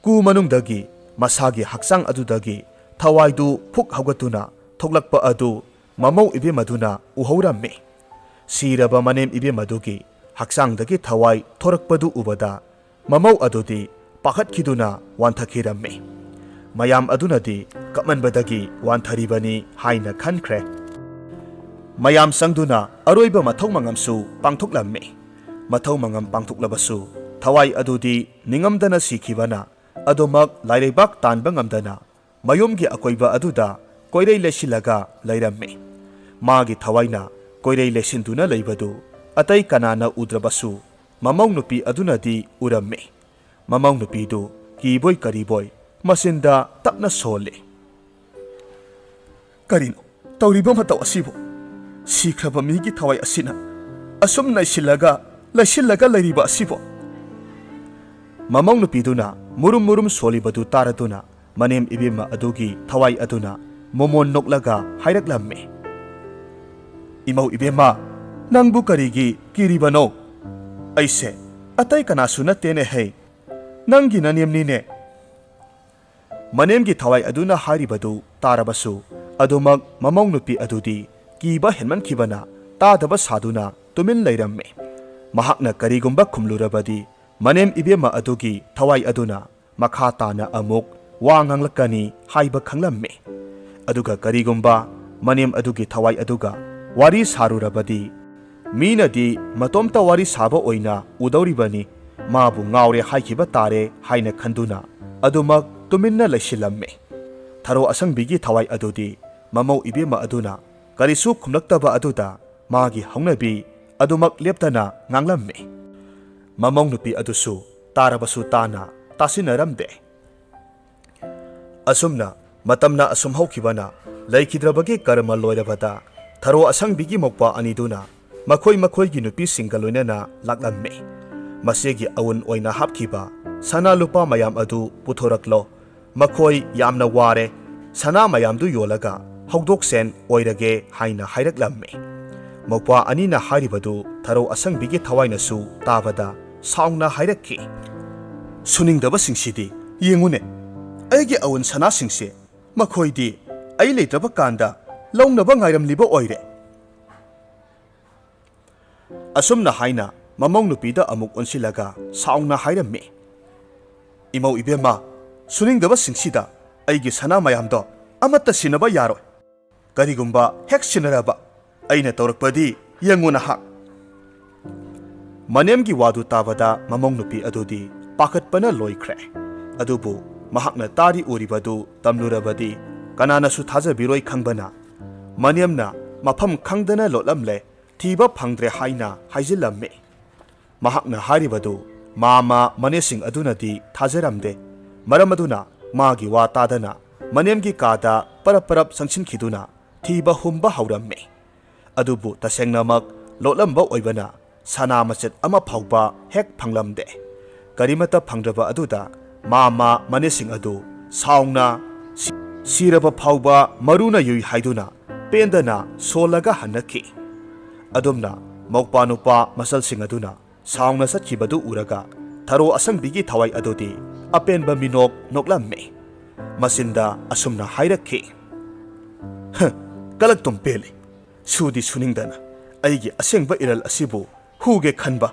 ꯀꯨ ꯃꯅꯨꯡꯗꯒꯤ ꯃꯁꯥꯒꯤ ꯍꯛꯆꯥꯡ ꯑꯗꯨꯗꯒꯤ ꯊꯋꯥꯏꯗꯨ ꯐꯨꯛ ꯍꯧꯒꯠꯇꯨꯅ ꯊꯣꯛꯂꯛꯄ ꯑꯗꯨ ꯃꯃꯧ ꯏꯕꯦꯝꯃꯗꯨꯅ ꯎꯍꯧꯔꯝꯃꯤ꯫ ꯁꯤꯔꯕ ꯃꯅꯦꯝ ꯏꯕꯦꯝꯃꯗꯨꯒꯤ ꯍꯛꯆꯥꯡꯗꯒꯤ ꯊꯋꯥꯏ ꯊꯣꯔꯛꯄꯗꯨ ꯎꯕꯗ ꯃꯃꯧ ꯑꯗꯨꯗꯤ ꯄꯥꯈꯠꯈꯤꯗꯨꯅ ꯋꯥꯟꯊꯈꯤꯔꯝꯃꯤ꯫ ꯃꯌꯥꯝ ꯑꯗꯨꯅꯗꯤ ꯀꯞꯃꯟꯕꯗꯒꯤ ꯋꯥꯟꯊꯔꯤꯕꯅꯤ ꯍꯥꯏꯅ ꯈꯟꯈ꯭ꯔꯦ꯫ ꯃꯌꯥꯝ ꯆꯪꯗꯨꯅ ꯑꯔꯣꯏꯕ ꯃꯊꯧ ꯃꯉꯝꯁꯨ ꯄꯥꯡꯊꯣꯛꯂꯝꯃꯤ꯫ ꯃꯊꯧ ꯃꯉꯝ ꯄꯥꯡꯊꯣꯛꯂꯕꯁꯨ ꯊꯋꯥꯏ ꯑꯗꯨꯗꯤ ꯅꯤꯡꯉꯝꯗꯅ ꯁꯤꯈꯤꯕꯅ ꯑꯗꯨꯃꯛ ꯂꯥꯏꯔꯩꯕꯥꯛ ꯇꯥꯟꯕ ꯉꯝꯗꯅ ꯃꯌꯨꯝꯒꯤ ꯑꯀꯣꯏꯕ ꯑꯗꯨꯗ ꯀꯣꯏꯔꯩ ꯂꯩꯁꯤꯜꯂꯒ ꯂꯩꯔꯝꯃꯤ꯫ ꯃꯥꯒꯤ ꯊꯋꯥꯏꯅ ꯀꯣꯏꯔꯩ ꯂꯩꯁꯤꯟꯗꯨꯅ ꯂꯩꯕꯗꯨ ꯑꯇꯩ ꯀꯅꯥꯅ ꯎꯗ꯭ꯔꯕꯁꯨ ꯃꯃꯧ ꯅꯨꯄꯤ ꯑꯗꯨꯅꯗꯤ ꯎꯔꯝꯃꯤ꯫ ꯃꯃꯧ ꯅꯨꯄꯤꯗꯨ ꯀꯤꯕꯣꯏ ꯀꯔꯤꯕꯣꯏ ꯃꯆꯤꯟꯗ ꯇꯞꯅ ꯁꯣꯜꯂꯤ꯫ "ꯀꯔꯤꯅꯣ ꯇꯧꯔꯤꯕ ꯃꯇꯧ ꯑꯁꯤꯕꯨ? ꯁꯤꯈ꯭ꯔꯕ ꯃꯤꯒꯤ ꯊꯋꯥꯏ ꯑꯁꯤꯅ ꯑꯁꯨꯝ ꯂꯩꯁꯤꯜꯂꯒ ꯂꯩꯔꯤꯕ ꯑꯁꯤꯕꯨ?" ꯃꯃꯧ ꯅꯨꯄꯤꯗꯨꯅ ꯃꯨꯔꯨꯝ ꯃꯨꯔꯨꯝ ꯁꯣꯜꯂꯤꯕꯗꯨ ꯇꯥꯔꯗꯨꯅ ꯃꯅꯦꯝ ꯏꯕꯦꯝꯃ ꯑꯗꯨꯒꯤ ꯊꯋꯥꯏ ꯑꯗꯨꯅ ꯃꯣꯃꯣꯟ ꯅꯣꯛꯂꯒ ꯍꯥꯏꯔꯛꯂꯝꯃꯤ꯫ "ꯏꯃꯧ ꯏꯕꯦꯝꯃ, ꯅꯪꯕꯨ ꯀꯔꯤꯒꯤ ꯀꯤꯔꯤꯕꯅꯣ? ꯑꯩꯁꯦ ꯑꯇꯩ ꯀꯅꯥꯁꯨ ꯅꯠꯇꯦꯅꯦꯍꯦ, ꯅꯪꯒꯤ ꯅꯅꯦꯝꯅꯤꯅꯦ." ꯃꯅꯦꯝꯒꯤ ꯊꯋꯥꯏ ꯑꯗꯨꯅ ꯍꯥꯏꯔꯤꯕꯗꯨ ꯇꯥꯔꯕꯁꯨ ꯑꯗꯨꯃꯛ ꯃꯃꯧ ꯅꯨꯄꯤ ꯑꯗꯨꯗꯤ ꯀꯤꯕ ꯍꯦꯟꯃꯟꯈꯤꯕꯅ ꯇꯥꯗꯕ ꯁꯥꯗꯨꯅ ꯇꯨꯃꯤꯟ ꯂꯩꯔꯝꯃꯤ꯫ ꯃꯍꯥꯛꯅ ꯀꯔꯤꯒꯨꯝꯕ ꯈꯨꯝꯂꯨꯔꯕꯗꯤ ꯃꯅꯦꯝ ꯏꯕꯦꯝꯃ ꯑꯗꯨꯒꯤ ꯊꯋꯥꯏ ꯑꯗꯨꯅ ꯃꯈꯥ ꯇꯥꯅ ꯑꯃꯨꯛ ꯋꯥ ꯉꯥꯡꯂꯛꯀꯅꯤ ꯍꯥꯏꯕ ꯈꯪꯂꯝꯃꯤ꯫ ꯑꯗꯨꯒ ꯀꯔꯤꯒꯨꯝꯕ ꯃꯅꯦꯝ ꯑꯗꯨꯒꯤ ꯊꯋꯥꯏ ꯑꯗꯨꯒ ꯋꯥꯔꯤ ꯁꯥꯔꯨꯔꯕꯗꯤ ꯃꯤꯅꯗꯤ ꯃꯇꯣꯝꯇ ꯋꯥꯔꯤ ꯁꯥꯕ ꯑꯣꯏꯅ ꯎꯗꯧꯔꯤꯕꯅꯤ, ꯃꯥꯕꯨ ꯉꯥꯎꯔꯦ ꯍꯥꯏꯈꯤꯕ ꯇꯥꯔꯦ ꯍꯥꯏꯅ ꯈꯟꯗꯨꯅ ꯑꯗꯨꯃꯛ ꯇꯨꯃꯤꯟꯅ ꯂꯩꯁꯤꯜꯂꯝꯃꯤ꯫ ꯊꯔꯣ ꯑꯁꯪꯕꯤꯒꯤ ꯊꯋꯥꯏ ꯑꯗꯨꯗꯤ ꯃꯃꯧ ꯏꯕꯦꯝꯃ ꯑꯗꯨꯅ ꯀꯔꯤꯁꯨ ꯈꯨꯝꯂꯛꯇꯕ ꯑꯗꯨꯗ ꯃꯥꯒꯤ ꯍꯧꯅꯕꯤ ꯑꯗꯨꯃꯛ ꯂꯦꯞꯇꯅ ꯉꯥꯡꯂꯝꯃꯤ꯫ ꯃꯃꯧ ꯅꯨꯄꯤ ꯑꯗꯨꯁꯨ ꯇꯥꯔꯕꯁꯨ ꯇꯥꯅ ꯇꯥꯁꯤꯟꯅꯔꯝꯗꯦ꯫ ꯑꯁꯨꯝꯅ ꯃꯇꯝꯅ ꯑꯁꯨꯝ ꯍꯧꯈꯤꯕꯅ ꯂꯩꯈꯤꯗ꯭ꯔꯕꯒꯤ ꯀꯔꯃ ꯂꯣꯏꯔꯕꯗ ꯊꯔꯣ ꯑꯁꯪꯕꯤꯒꯤ ꯃꯧꯄ꯭ꯋꯥ ꯑꯅꯤꯗꯨꯅ ꯃꯈꯣꯏꯒꯤ ꯅꯨꯄꯤꯁꯤꯡꯒ ꯂꯣꯏꯅꯅ ꯂꯥꯛꯂꯝꯃꯤ꯫ ꯃꯁꯤꯒꯤ ꯑꯎꯟ ꯑꯣꯏꯅ ꯍꯥꯞꯈꯤꯕ ꯁꯅꯥ ꯂꯨꯄꯥ ꯃꯌꯥꯝ ꯑꯗꯨ ꯄꯨꯊꯣꯔꯛꯂꯣ, ꯃꯈꯣꯏ ꯌꯥꯝꯅ ꯋꯥꯔꯦ, ꯁꯅꯥ ꯃꯌꯥꯝꯗꯨ ꯌꯣꯜꯂꯒ ꯍꯧꯗꯣꯛꯁꯦꯟ ꯑꯣꯏꯔꯒꯦ ꯍꯥꯏꯅ ꯍꯥꯏꯔꯛꯂꯝꯃꯤ꯫ ꯃꯧꯄ꯭ꯋꯥ ꯑꯅꯤꯅ ꯍꯥꯏꯔꯤꯕꯗꯨ ꯊꯔꯣ ꯑꯁꯪꯕꯤꯒꯤ ꯊꯋꯥꯏꯅꯁꯨ ꯇꯥꯕꯗ ꯁꯥꯎꯅ ꯍꯥꯏꯔꯛꯈꯤ꯫ "ꯁꯨꯅꯤꯡꯗꯕꯁꯤꯡꯁꯤꯗꯤ ꯌꯦꯡꯉꯨꯅꯦ, ꯑꯩꯒꯤ ꯑꯎꯟ ꯁꯅꯥꯁꯤꯡꯁꯦ ꯃꯈꯣꯏꯗꯤ ꯑꯩ ꯂꯩꯇ꯭ꯔꯕ ꯀꯥꯟꯗ ꯂꯧꯅꯕ ꯉꯥꯏꯔꯝꯂꯤꯕ ꯑꯣꯏꯔꯦ." ꯑꯁꯨꯝꯅ ꯍꯥꯏꯅ ꯃꯃꯧ ꯅꯨꯄꯤꯗ ꯑꯃꯨꯛ ꯑꯣꯟꯁꯤꯜꯂꯒ ꯁꯥꯎꯅ ꯍꯥꯏꯔꯝꯃꯤ꯫ "ꯏꯃꯧ ꯏꯕꯦꯝꯃ, ꯁꯨꯅꯤꯡꯗꯕꯁꯤꯡꯁꯤꯗ ꯑꯩꯒꯤ ꯁꯅꯥ ꯃꯌꯥꯝꯗꯣ ꯑꯃꯠꯇ ꯁꯤꯟꯅꯕ ꯌꯥꯔꯣꯏ꯫ ꯀꯔꯤꯒꯨꯝꯕ ꯍꯦꯛ ꯁꯤꯟꯅꯔꯕ ꯑꯩꯅ ꯇꯧꯔꯛꯄꯗꯤ ꯌꯦꯡꯉꯨ ꯅꯍꯥꯛ." ꯃꯅꯦꯝꯒꯤ ꯋꯥꯗꯨ ꯇꯥꯕꯗ ꯃꯃꯧ ꯅꯨꯄꯤ ꯑꯗꯨꯗꯤ ꯄꯥꯈꯠꯄꯅ ꯂꯣꯏꯈ꯭ꯔꯦ꯫ ꯑꯗꯨꯕꯨ ꯃꯍꯥꯛꯅ ꯇꯥꯔꯤ ꯎꯔꯤꯕꯗꯨ ꯇꯝꯂꯨꯔꯕꯗꯤ ꯀꯅꯥꯅꯁꯨ ꯊꯥꯖꯕꯤꯔꯣꯏ ꯈꯪꯕꯅ ꯃꯅꯦꯝꯅ ꯃꯐꯝ ꯈꯪꯗꯅ ꯂꯣꯠꯂꯝꯂꯦ, ꯊꯤꯕ ꯐꯪꯗ꯭ꯔꯦ ꯍꯥꯏꯅ ꯍꯥꯏꯖꯤꯜꯂꯝꯃꯤ꯫ ꯃꯍꯥꯛꯅ ꯍꯥꯏꯔꯤꯕꯗꯨ ꯃꯥꯃ ꯃꯅꯦꯁꯤꯡ ꯑꯗꯨꯅꯗꯤ ꯊꯥꯖꯔꯝꯗꯦ꯫ ꯃꯔꯝ ꯑꯗꯨꯅ ꯃꯥꯒꯤ ꯋꯥ ꯇꯥꯗꯅ ꯃꯅꯦꯝꯒꯤ ꯀꯥꯗ ꯄꯔꯞ ꯄꯔꯞ ꯆꯪꯁꯤꯟꯈꯤꯗꯨꯅ ꯊꯤꯕ ꯍꯨꯝꯕ ꯍꯧꯔꯝꯃꯤ꯫ ꯑꯗꯨꯕꯨ ꯇꯁꯦꯡꯅꯃꯛ ꯂꯣꯠꯂꯝꯕ ꯑꯣꯏꯕꯅ ꯁꯅꯥ ꯃꯆꯦꯠ ꯑꯃ ꯐꯥꯎꯕ ꯍꯦꯛ ꯐꯪꯂꯝꯗꯦ꯫ ꯀꯔꯤꯃꯠꯇ ꯐꯪꯗ꯭ꯔꯕ ꯑꯗꯨꯗ ꯃꯥꯃ ꯃꯅꯦꯁꯤꯡ ꯑꯗꯨ ꯁꯥꯎꯅ ꯁꯤꯔꯕ ꯐꯥꯎꯕ ꯃꯔꯨꯅ ꯌꯨꯏ ꯍꯥꯏꯗꯨꯅ ꯄꯦꯟꯗꯅ ꯁꯣꯜꯂꯒ ꯍꯟꯅꯈꯤ꯫ ꯑꯗꯨꯝꯅ ꯃꯧꯄ꯭ꯋꯥ ꯅꯨꯄꯥ ꯃꯆꯜꯁꯤꯡ ꯑꯗꯨꯅ ꯁꯥꯎꯅ ꯆꯠꯈꯤꯕꯗꯨ ꯎꯔꯒ ꯊꯔꯣ ꯑꯁꯪꯕꯤꯒꯤ ꯊꯋꯥꯏ ꯑꯗꯨꯗꯤ ꯑꯄꯦꯟꯕ ꯃꯤꯅꯣꯛ ꯅꯣꯛꯂꯝꯃꯤ꯫ ꯃꯆꯤꯟꯗ ꯑꯁꯨꯝꯅ ꯍꯥꯏꯔꯛꯈꯤ꯫ "ꯀꯂꯛꯇꯨꯝ ꯄꯦꯜꯂꯤ, ꯁꯨꯗꯤ ꯁꯨꯅꯤꯡꯗꯅ ꯑꯩꯒꯤ ꯑꯁꯦꯡꯕ ꯏꯔꯜ ꯑꯁꯤꯕꯨ ꯍꯨꯒꯦ ꯈꯟꯕ?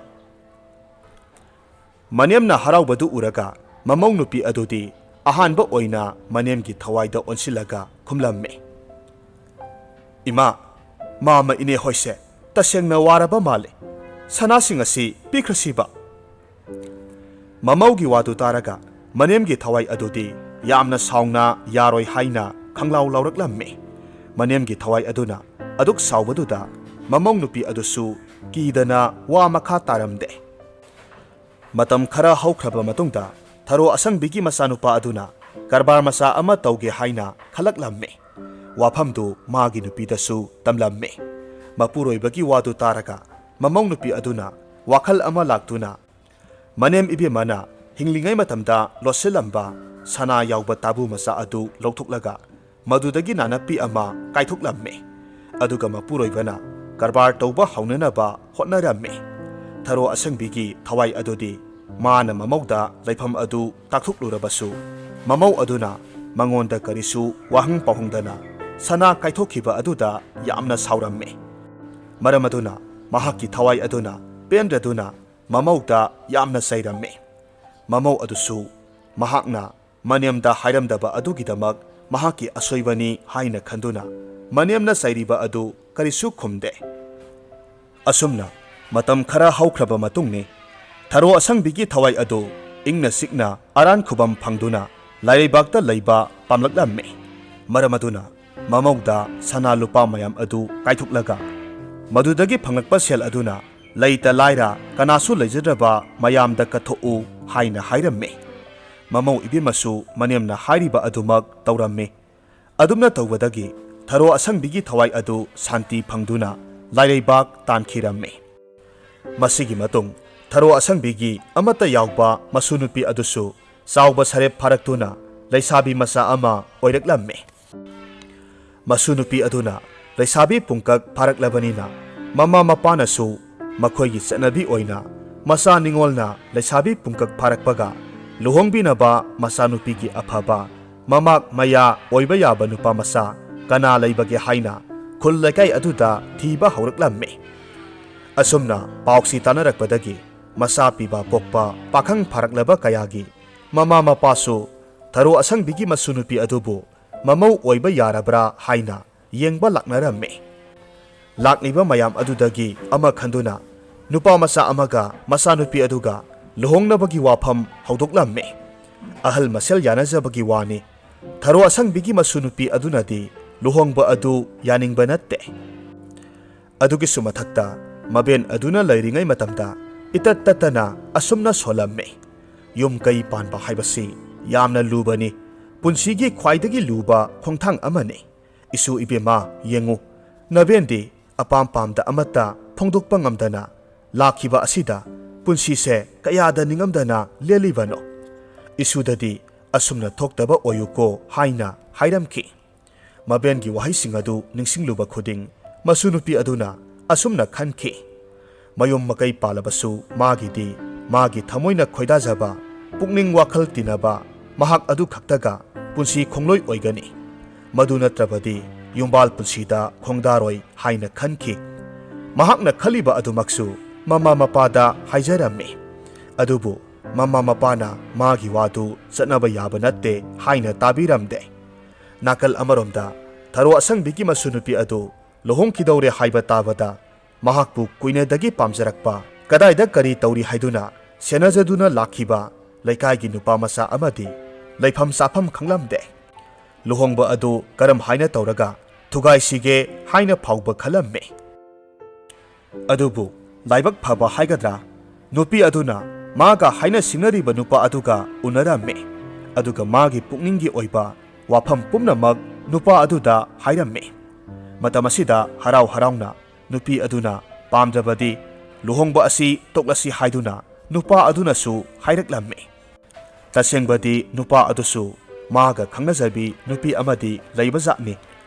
ꯃꯅꯦꯝꯅ ꯍꯔꯥꯎꯕꯗꯨ ꯎꯔꯒ ꯃꯃꯧ ꯅꯨꯄꯤ ꯑꯗꯨꯗꯤ ꯑꯍꯥꯟꯕ ꯑꯣꯏꯅ ꯃꯅꯦꯝꯒꯤ ꯊꯋꯥꯏꯗ ꯑꯣꯟꯁꯤꯜꯂꯒ ꯈꯨꯝꯂꯝꯃꯤ꯫ ꯏꯃꯥ, ꯃꯥꯝꯃ ꯏꯅꯦ ꯍꯣꯏꯁꯦ ꯇꯁꯦꯡꯅ ꯋꯥꯔꯕ ꯃꯥꯜꯂꯦ꯫ ꯁꯅꯥꯁꯤꯡ ꯑꯁꯤ ꯄꯤꯈ꯭ꯔꯁꯤꯕ? ꯃꯃꯧꯒꯤ ꯋꯥꯗꯨ ꯇꯥꯔꯒ ꯃꯅꯦꯝꯒꯤ ꯊꯋꯥꯏ ꯑꯗꯨꯗꯤ ꯌꯥꯝꯅ ꯁꯥꯎꯅ ꯌꯥꯔꯣꯏ ꯍꯥꯏꯅ ꯈꯪꯂꯥꯎ ꯂꯥꯎꯔꯛꯂꯝꯃꯤ꯫ ꯃꯅꯦꯝꯒꯤ ꯊꯋꯥꯏ ꯑꯗꯨꯅ ꯑꯗꯨꯛ ꯁꯥꯎꯕꯗꯨꯗ ꯃꯃꯧ ꯅꯨꯄꯤ ꯑꯗꯨꯁꯨ ꯀꯤꯗꯅ ꯋꯥ ꯃꯈꯥ ꯇꯥꯔꯝꯗꯦ꯫ ꯃꯇꯝ ꯈꯔ ꯍꯧꯈ꯭ꯔꯕ ꯃꯇꯨꯡꯗ ꯊꯔꯣ ꯑꯁꯪꯕꯤꯒꯤ ꯃꯆꯥꯅꯨꯄꯥ ꯑꯗꯨꯅ ꯀꯔꯕꯥꯔ ꯃꯆꯥ ꯑꯃ ꯇꯧꯒꯦ ꯍꯥꯏꯅ ꯈꯜꯂꯛꯂꯝꯃꯤ꯫ ꯋꯥꯐꯝꯗꯨ ꯃꯥꯒꯤ ꯅꯨꯄꯤꯗꯁꯨ ꯇꯝꯂꯝꯃꯤ꯫ ꯃꯄꯨꯔꯣꯏꯕꯒꯤ ꯋꯥꯗꯨ ꯇꯥꯔꯒ ꯃꯃꯧ ꯅꯨꯄꯤ ꯑꯗꯨꯅ ꯋꯥꯈꯜ ꯑꯃ ꯂꯥꯛꯇꯨꯅ ꯃꯅꯦꯝ ꯏꯕꯦꯝꯃꯅ ꯍꯤꯡꯂꯤꯉꯩ ꯃꯇꯝꯗ ꯂꯣꯠꯁꯤꯜꯂꯝꯕ ꯁꯅꯥ ꯌꯥꯎꯕ ꯇꯥꯕꯨ ꯃꯆꯥ ꯑꯗꯨ ꯂꯧꯊꯣꯛꯂꯒ ꯃꯗꯨꯗꯒꯤ ꯅꯥꯅꯞꯄꯤ ꯑꯃ ꯀꯥꯏꯊꯣꯛꯂꯝꯃꯤ꯫ ꯑꯗꯨꯒ ꯃꯄꯨꯔꯣꯏꯕꯅ ꯀꯔꯕꯥꯔ ꯇꯧꯕ ꯍꯧꯅꯅꯕ ꯍꯣꯠꯅꯔꯝꯃꯤ꯫ ꯊꯔꯣ ꯑꯁꯪꯕꯤꯒꯤ ꯊꯋꯥꯏ ꯑꯗꯨꯗꯤ ꯃꯥꯅ ꯃꯃꯧꯗ ꯂꯩꯐꯝ ꯑꯗꯨ ꯇꯥꯛꯊꯣꯛꯂꯨꯔꯕꯁꯨ ꯃꯃꯧ ꯑꯗꯨꯅ ꯃꯉꯣꯟꯗ ꯀꯔꯤꯁꯨ ꯋꯥꯍꯪ ꯄꯥꯎꯍꯪꯗꯅ ꯁꯅꯥ ꯀꯥꯏꯊꯣꯛꯈꯤꯕ ꯑꯗꯨꯗ ꯌꯥꯝꯅ ꯁꯥꯎꯔꯝꯃꯤ꯫ ꯃꯔꯝ ꯑꯗꯨꯅ ꯃꯍꯥꯛꯀꯤ ꯊꯋꯥꯏ ꯑꯗꯨꯅ ꯄꯦꯟꯗ꯭ꯔꯗꯨꯅ ꯃꯃꯧꯗ ꯌꯥꯝꯅ ꯆꯩꯔꯝꯃꯤ꯫ ꯃꯃꯧ ꯑꯗꯨꯁꯨ ꯃꯍꯥꯛꯅ ꯃꯅꯦꯝꯗ ꯍꯥꯏꯔꯝꯗꯕ ꯑꯗꯨꯒꯤꯗꯃꯛ ꯃꯍꯥꯛꯀꯤ ꯑꯁꯣꯏꯕꯅꯤ ꯍꯥꯏꯅ ꯈꯟꯗꯨꯅ ꯃꯅꯦꯝꯅ ꯆꯩꯔꯤꯕ ꯑꯗꯨ ꯀꯔꯤꯁꯨ ꯈꯨꯝꯗꯦ꯫ ꯑꯁꯨꯝꯅ ꯃꯇꯝ ꯈꯔ ꯍꯧꯈ꯭ꯔꯕ ꯃꯇꯨꯡꯅꯤ ꯊꯔꯣ ꯑꯁꯪꯕꯤꯒꯤ ꯊꯋꯥꯏ ꯑꯗꯨ ꯏꯪꯅ ꯆꯤꯛꯅ ꯑꯔꯥꯟ ꯈꯨꯕꯝ ꯐꯪꯗꯨꯅ ꯂꯥꯏꯔꯩꯕꯥꯛꯇ ꯂꯩꯕ ꯄꯥꯝꯂꯛꯂꯝꯃꯤ꯫ ꯃꯔꯝ ꯑꯗꯨꯅ ꯃꯃꯧꯗ ꯁꯅꯥ ꯂꯨꯄꯥ ꯃꯌꯥꯝ ꯑꯗꯨ ꯀꯥꯏꯊꯣꯛꯂꯒ ꯃꯗꯨꯗꯒꯤ ꯐꯪꯂꯛꯄ ꯁꯦꯜ ꯑꯗꯨꯅ ꯂꯩꯇ ꯂꯥꯏꯔ ꯀꯅꯥꯁꯨ ꯂꯩꯖꯗ꯭ꯔꯕ ꯃꯌꯥꯝꯗ ꯀꯠꯊꯣꯛꯎ ꯍꯥꯏꯅ ꯍꯥꯏꯔꯝꯃꯤ꯫ ꯃꯃꯧ ꯏꯕꯦꯝꯃꯁꯨ ꯃꯅꯦꯝꯅ ꯍꯥꯏꯔꯤꯕ ꯑꯗꯨꯃꯛ ꯇꯧꯔꯝꯃꯤ꯫ ꯑꯗꯨꯝꯅ ꯇꯧꯕꯗꯒꯤ ꯊꯔꯣ ꯑꯁꯪꯕꯤꯒꯤ ꯊꯋꯥꯏ ꯑꯗꯨ ꯁꯥꯟꯇꯤ ꯐꯪꯗꯨꯅ ꯂꯥꯏꯔꯩꯕꯥꯛ ꯇꯥꯟꯈꯤꯔꯝꯃꯤ꯫ ꯃꯁꯤꯒꯤ ꯃꯇꯨꯡ ꯊꯔꯣ ꯑꯁꯪꯕꯤꯒꯤ ꯑꯃꯠꯇ ꯌꯥꯎꯕ ꯃꯁꯨ ꯅꯨꯄꯤ ꯑꯗꯨꯁꯨ ꯆꯥꯎꯕ ꯁꯔꯦꯞ ꯐꯥꯔꯛꯇꯨꯅ ꯂꯩꯁꯥꯕꯤ ꯃꯆꯥ ꯑꯃ ꯑꯣꯏꯔꯛꯂꯝꯃꯤ꯫ ꯃꯁꯨ ꯅꯨꯄꯤ ꯑꯗꯨꯅ ꯂꯩꯁꯥꯕꯤ ꯄꯨꯡꯀꯛ ꯐꯥꯔꯛꯂꯕꯅꯤꯅ ꯃꯃꯥ ꯃꯄꯥꯅꯁꯨ ꯃꯈꯣꯏꯒꯤ ꯆꯠꯅꯕꯤ ꯑꯣꯏꯅ ꯃꯆꯥ ꯅꯤꯉꯣꯜꯅ ꯂꯩꯁꯥꯕꯤ ꯄꯨꯡꯀꯛ ꯐꯥꯔꯛꯄꯒ ꯂꯨꯍꯣꯡꯕꯤꯅꯕ ꯃꯆꯥꯅꯨꯄꯤꯒꯤ ꯑꯐꯕ ꯃꯃꯥꯛ ꯃꯌꯥ ꯑꯣꯏꯕ ꯌꯥꯕ ꯅꯨꯄꯥ ꯃꯆꯥ ꯀꯅꯥ ꯂꯩꯕꯒꯦ ꯍꯥꯏꯅ ꯈꯨꯜ ꯂꯩꯀꯥꯏ ꯑꯗꯨꯗ ꯊꯤꯕ ꯍꯧꯔꯛꯂꯝꯃꯤ꯫ ꯑꯁꯨꯝꯅ ꯄꯥꯎꯁꯤ ꯇꯥꯅꯔꯛꯄꯗꯒꯤ ꯃꯆꯥ ꯄꯤꯕ ꯄꯣꯛꯄ ꯄꯥꯈꯪ ꯐꯥꯔꯛꯂꯕ ꯀꯌꯥꯒꯤ ꯃꯃꯥ ꯃꯄꯥꯁꯨ ꯊꯔꯣ ꯑꯁꯪꯕꯤꯒꯤ ꯃꯁꯨ ꯅꯨꯄꯤ ꯑꯗꯨꯕు ꯃꯃꯧ ꯑꯣꯏꯕ ꯌꯥꯔꯕ꯭ꯔꯥ ꯍꯥꯏꯅ ꯌꯦꯡꯕ ꯂꯥꯛꯅꯔꯝꯃꯤ꯫ ꯂꯥꯛꯂꯤꯕ ꯃꯌꯥꯝ ꯑꯗꯨꯗꯒꯤ ꯑꯃ ꯈꯟꯗꯨꯅ ꯅꯨꯄꯥ ꯃꯆꯥ ꯑꯃꯒ ꯃꯆꯥꯅꯨꯄꯤ ꯑꯗꯨꯒ ꯂꯨꯍꯣꯡꯅꯕꯒꯤ ꯋꯥꯐꯝ ꯍꯧꯗꯣꯛꯂꯝꯃꯤ꯫ ꯑꯍꯜ ꯃꯁꯦꯜ ꯌꯥꯅꯖꯕꯒꯤ ꯋꯥꯅꯤ꯫ ꯊꯔꯣ ꯑꯁꯪꯕꯤꯒꯤ ꯃꯁꯨ ꯅꯨꯄꯤ ꯑꯗꯨꯅꯗꯤ ꯂꯨꯍꯣꯡꯕ ꯑꯗꯨ ꯌꯥꯅꯤꯡꯕ ꯅꯠꯇꯦ꯫ ꯑꯗꯨꯒꯤꯁꯨ ꯃꯊꯛꯇ ꯃꯕꯦꯟ ꯑꯗꯨꯅ ꯂꯩꯔꯤꯉꯩ ꯃꯇꯝꯗ ꯏꯇꯠ ꯇꯠꯇꯅ ꯑꯁꯨꯝꯅ ꯁꯣꯜꯂꯝꯃꯤ꯫ ꯌꯨꯝ ꯀꯩ ꯄꯥꯟꯕ ꯍꯥꯏꯕꯁꯤ ꯌꯥꯝꯅ ꯂꯨꯕꯅꯤ꯫ ꯄꯨꯟꯁꯤꯒꯤ ꯈ꯭ꯋꯥꯏꯗꯒꯤ ꯂꯨꯕ ꯈꯣꯡꯊꯥꯡ ꯑꯃꯅꯤ꯫ ꯏꯁꯨ ꯏꯕꯦꯝꯃ ꯌꯦꯡꯉꯨ, ꯅꯕꯦꯟꯗꯤ ꯑꯄꯥꯝ ꯄꯥꯝꯗ ꯑꯃꯠꯇ ꯐꯣꯡꯗꯣꯛꯄ ꯉꯝꯗꯅ ꯂꯥꯛꯈꯤꯕ ꯑꯁꯤꯗ ꯄꯨꯟꯁꯤꯁꯦ ꯀꯌꯥꯗ ꯅꯤꯡꯉꯝꯗꯅ ꯂꯦꯜꯂꯤꯕꯅꯣ? ꯏꯁꯨꯗꯗꯤ ꯑꯁꯨꯝꯅ ꯊꯣꯛꯇꯕ ꯑꯣꯏꯌꯨꯀꯣ ꯍꯥꯏꯅ ꯍꯥꯏꯔꯝꯈꯤ꯫ ꯃꯕꯦꯟꯒꯤ ꯋꯥꯍꯩꯁꯤꯡ ꯑꯗꯨ ꯅꯤꯡꯁꯤꯡꯂꯨꯕ ꯈꯨꯗꯤꯡ ꯃꯁꯨ ꯅꯨꯄꯤ ꯑꯗꯨꯅ ꯑꯁꯨꯝꯅ ꯈꯟꯈꯤ꯫ ꯃꯌꯨꯝ ꯃꯀꯩ ꯄꯥꯜꯂꯕꯁꯨ ꯃꯥꯒꯤꯗꯤ ꯃꯥꯒꯤ ꯊꯃꯣꯏꯅ ꯈꯣꯏꯗꯥꯖꯕ ꯄꯨꯛꯅꯤꯡ ꯋꯥꯈꯜ ꯇꯤꯟꯅꯕ ꯃꯍꯥꯛ ꯑꯗꯨ ꯈꯛꯇꯒ ꯄꯨꯟꯁꯤ ꯈꯣꯡꯂꯣꯏ ꯑꯣꯏꯒꯅꯤ꯫ ꯃꯗꯨ ꯅꯠꯇ꯭ꯔꯕꯗꯤ ꯌꯨꯝꯕꯥꯜ ꯄꯨꯟꯁꯤꯗ ꯈꯣꯡꯗꯥꯔꯣꯏ ꯍꯥꯏꯅ ꯈꯟꯈꯤ꯫ ꯃꯍꯥꯛꯅ ꯈꯜꯂꯤꯕ ꯑꯗꯨꯃꯛꯁꯨ ꯃꯃꯥ ꯃꯄꯥꯗ ꯍꯥꯏꯖꯔꯝꯃꯤ꯫ ꯑꯗꯨꯕꯨ ꯃꯃꯥ ꯃꯄꯥꯅ ꯃꯥꯒꯤ ꯋꯥꯗꯨ ꯆꯠꯅꯕ ꯌꯥꯕ ꯅꯠꯇꯦ ꯍꯥꯏꯅ ꯇꯥꯕꯤꯔꯝꯗꯦ꯫ ꯅꯥꯀꯜ ꯑꯃꯔꯣꯝꯗ ꯊꯔꯣ ꯑꯁꯪꯕꯤꯒꯤ ꯃꯁꯨ ꯅꯨꯄꯤ ꯑꯗꯨ ꯂꯨꯍꯣꯡꯈꯤꯗꯧꯔꯦ ꯍꯥꯏꯕ ꯇꯥꯕꯗ ꯃꯍꯥꯛꯄꯨ ꯀꯨꯏꯅꯗꯒꯤ ꯄꯥꯝꯖꯔꯛꯄ, ꯀꯗꯥꯏꯗ ꯀꯔꯤ ꯇꯧꯔꯤ ꯍꯥꯏꯗꯨꯅ ꯁꯦꯟꯅꯖꯗꯨꯅ ꯂꯥꯛꯈꯤꯕ ꯂꯩꯀꯥꯏꯒꯤ ꯅꯨꯄꯥ ꯃꯆꯥ ꯑꯃꯗꯤ ꯂꯩꯐꯝ ꯆꯥꯐꯝ ꯈꯪꯂꯝꯗꯦ꯫ ꯂꯨꯍꯣꯡꯕ ꯑꯗꯨ ꯀꯔꯝ ꯍꯥꯏꯅ ꯇꯧꯔꯒ ꯊꯨꯒꯥꯏꯁꯤꯒꯦ ꯍꯥꯏꯅ ꯐꯥꯎꯕ ꯈꯜꯂꯝꯃꯤ꯫ ꯑꯗꯨꯕꯨ ꯂꯥꯏꯕꯛ ꯐꯕ ꯍꯥꯏꯒꯗ꯭ꯔꯥ, ꯅꯨꯄꯤ ꯑꯗꯨꯅ ꯃꯥꯒ ꯍꯥꯏꯅ ꯁꯤꯡꯅꯔꯤꯕ ꯅꯨꯄꯥ ꯑꯗꯨꯒ ꯎꯅꯔꯝꯃꯤ꯫ ꯑꯗꯨꯒ ꯃꯥꯒꯤ ꯄꯨꯛꯅꯤꯡꯒꯤ ꯑꯣꯏꯕ ꯋꯥꯐꯝ ꯄꯨꯝꯅꯃꯛ ꯅꯨꯄꯥ ꯑꯗꯨꯗ ꯍꯥꯏꯔꯝꯃꯤ꯫ ꯃꯇꯝ ꯑꯁꯤꯗ ꯍꯔꯥꯎ ꯍꯔꯥꯎꯅ ꯅꯨꯄꯤ ꯑꯗꯨꯅ ꯄꯥꯝꯗ꯭ꯔꯕꯗꯤ ꯂꯨꯍꯣꯡꯕ ꯑꯁꯤ ꯇꯣꯛꯂꯁꯤ ꯍꯥꯏꯗꯨꯅ ꯅꯨꯄꯥ ꯑꯗꯨꯅꯁꯨ ꯍꯥꯏꯔꯛꯂꯝꯃꯤ꯫ ꯇꯁꯦꯡꯕꯗꯤ ꯅꯨꯄꯥ ꯑꯗꯨꯁꯨ ꯃꯥꯒ ꯈꯪꯅꯖꯕꯤ ꯅꯨꯄꯤ ꯑꯃꯗꯤ ꯂꯩꯕꯖꯥꯠꯅꯤ꯫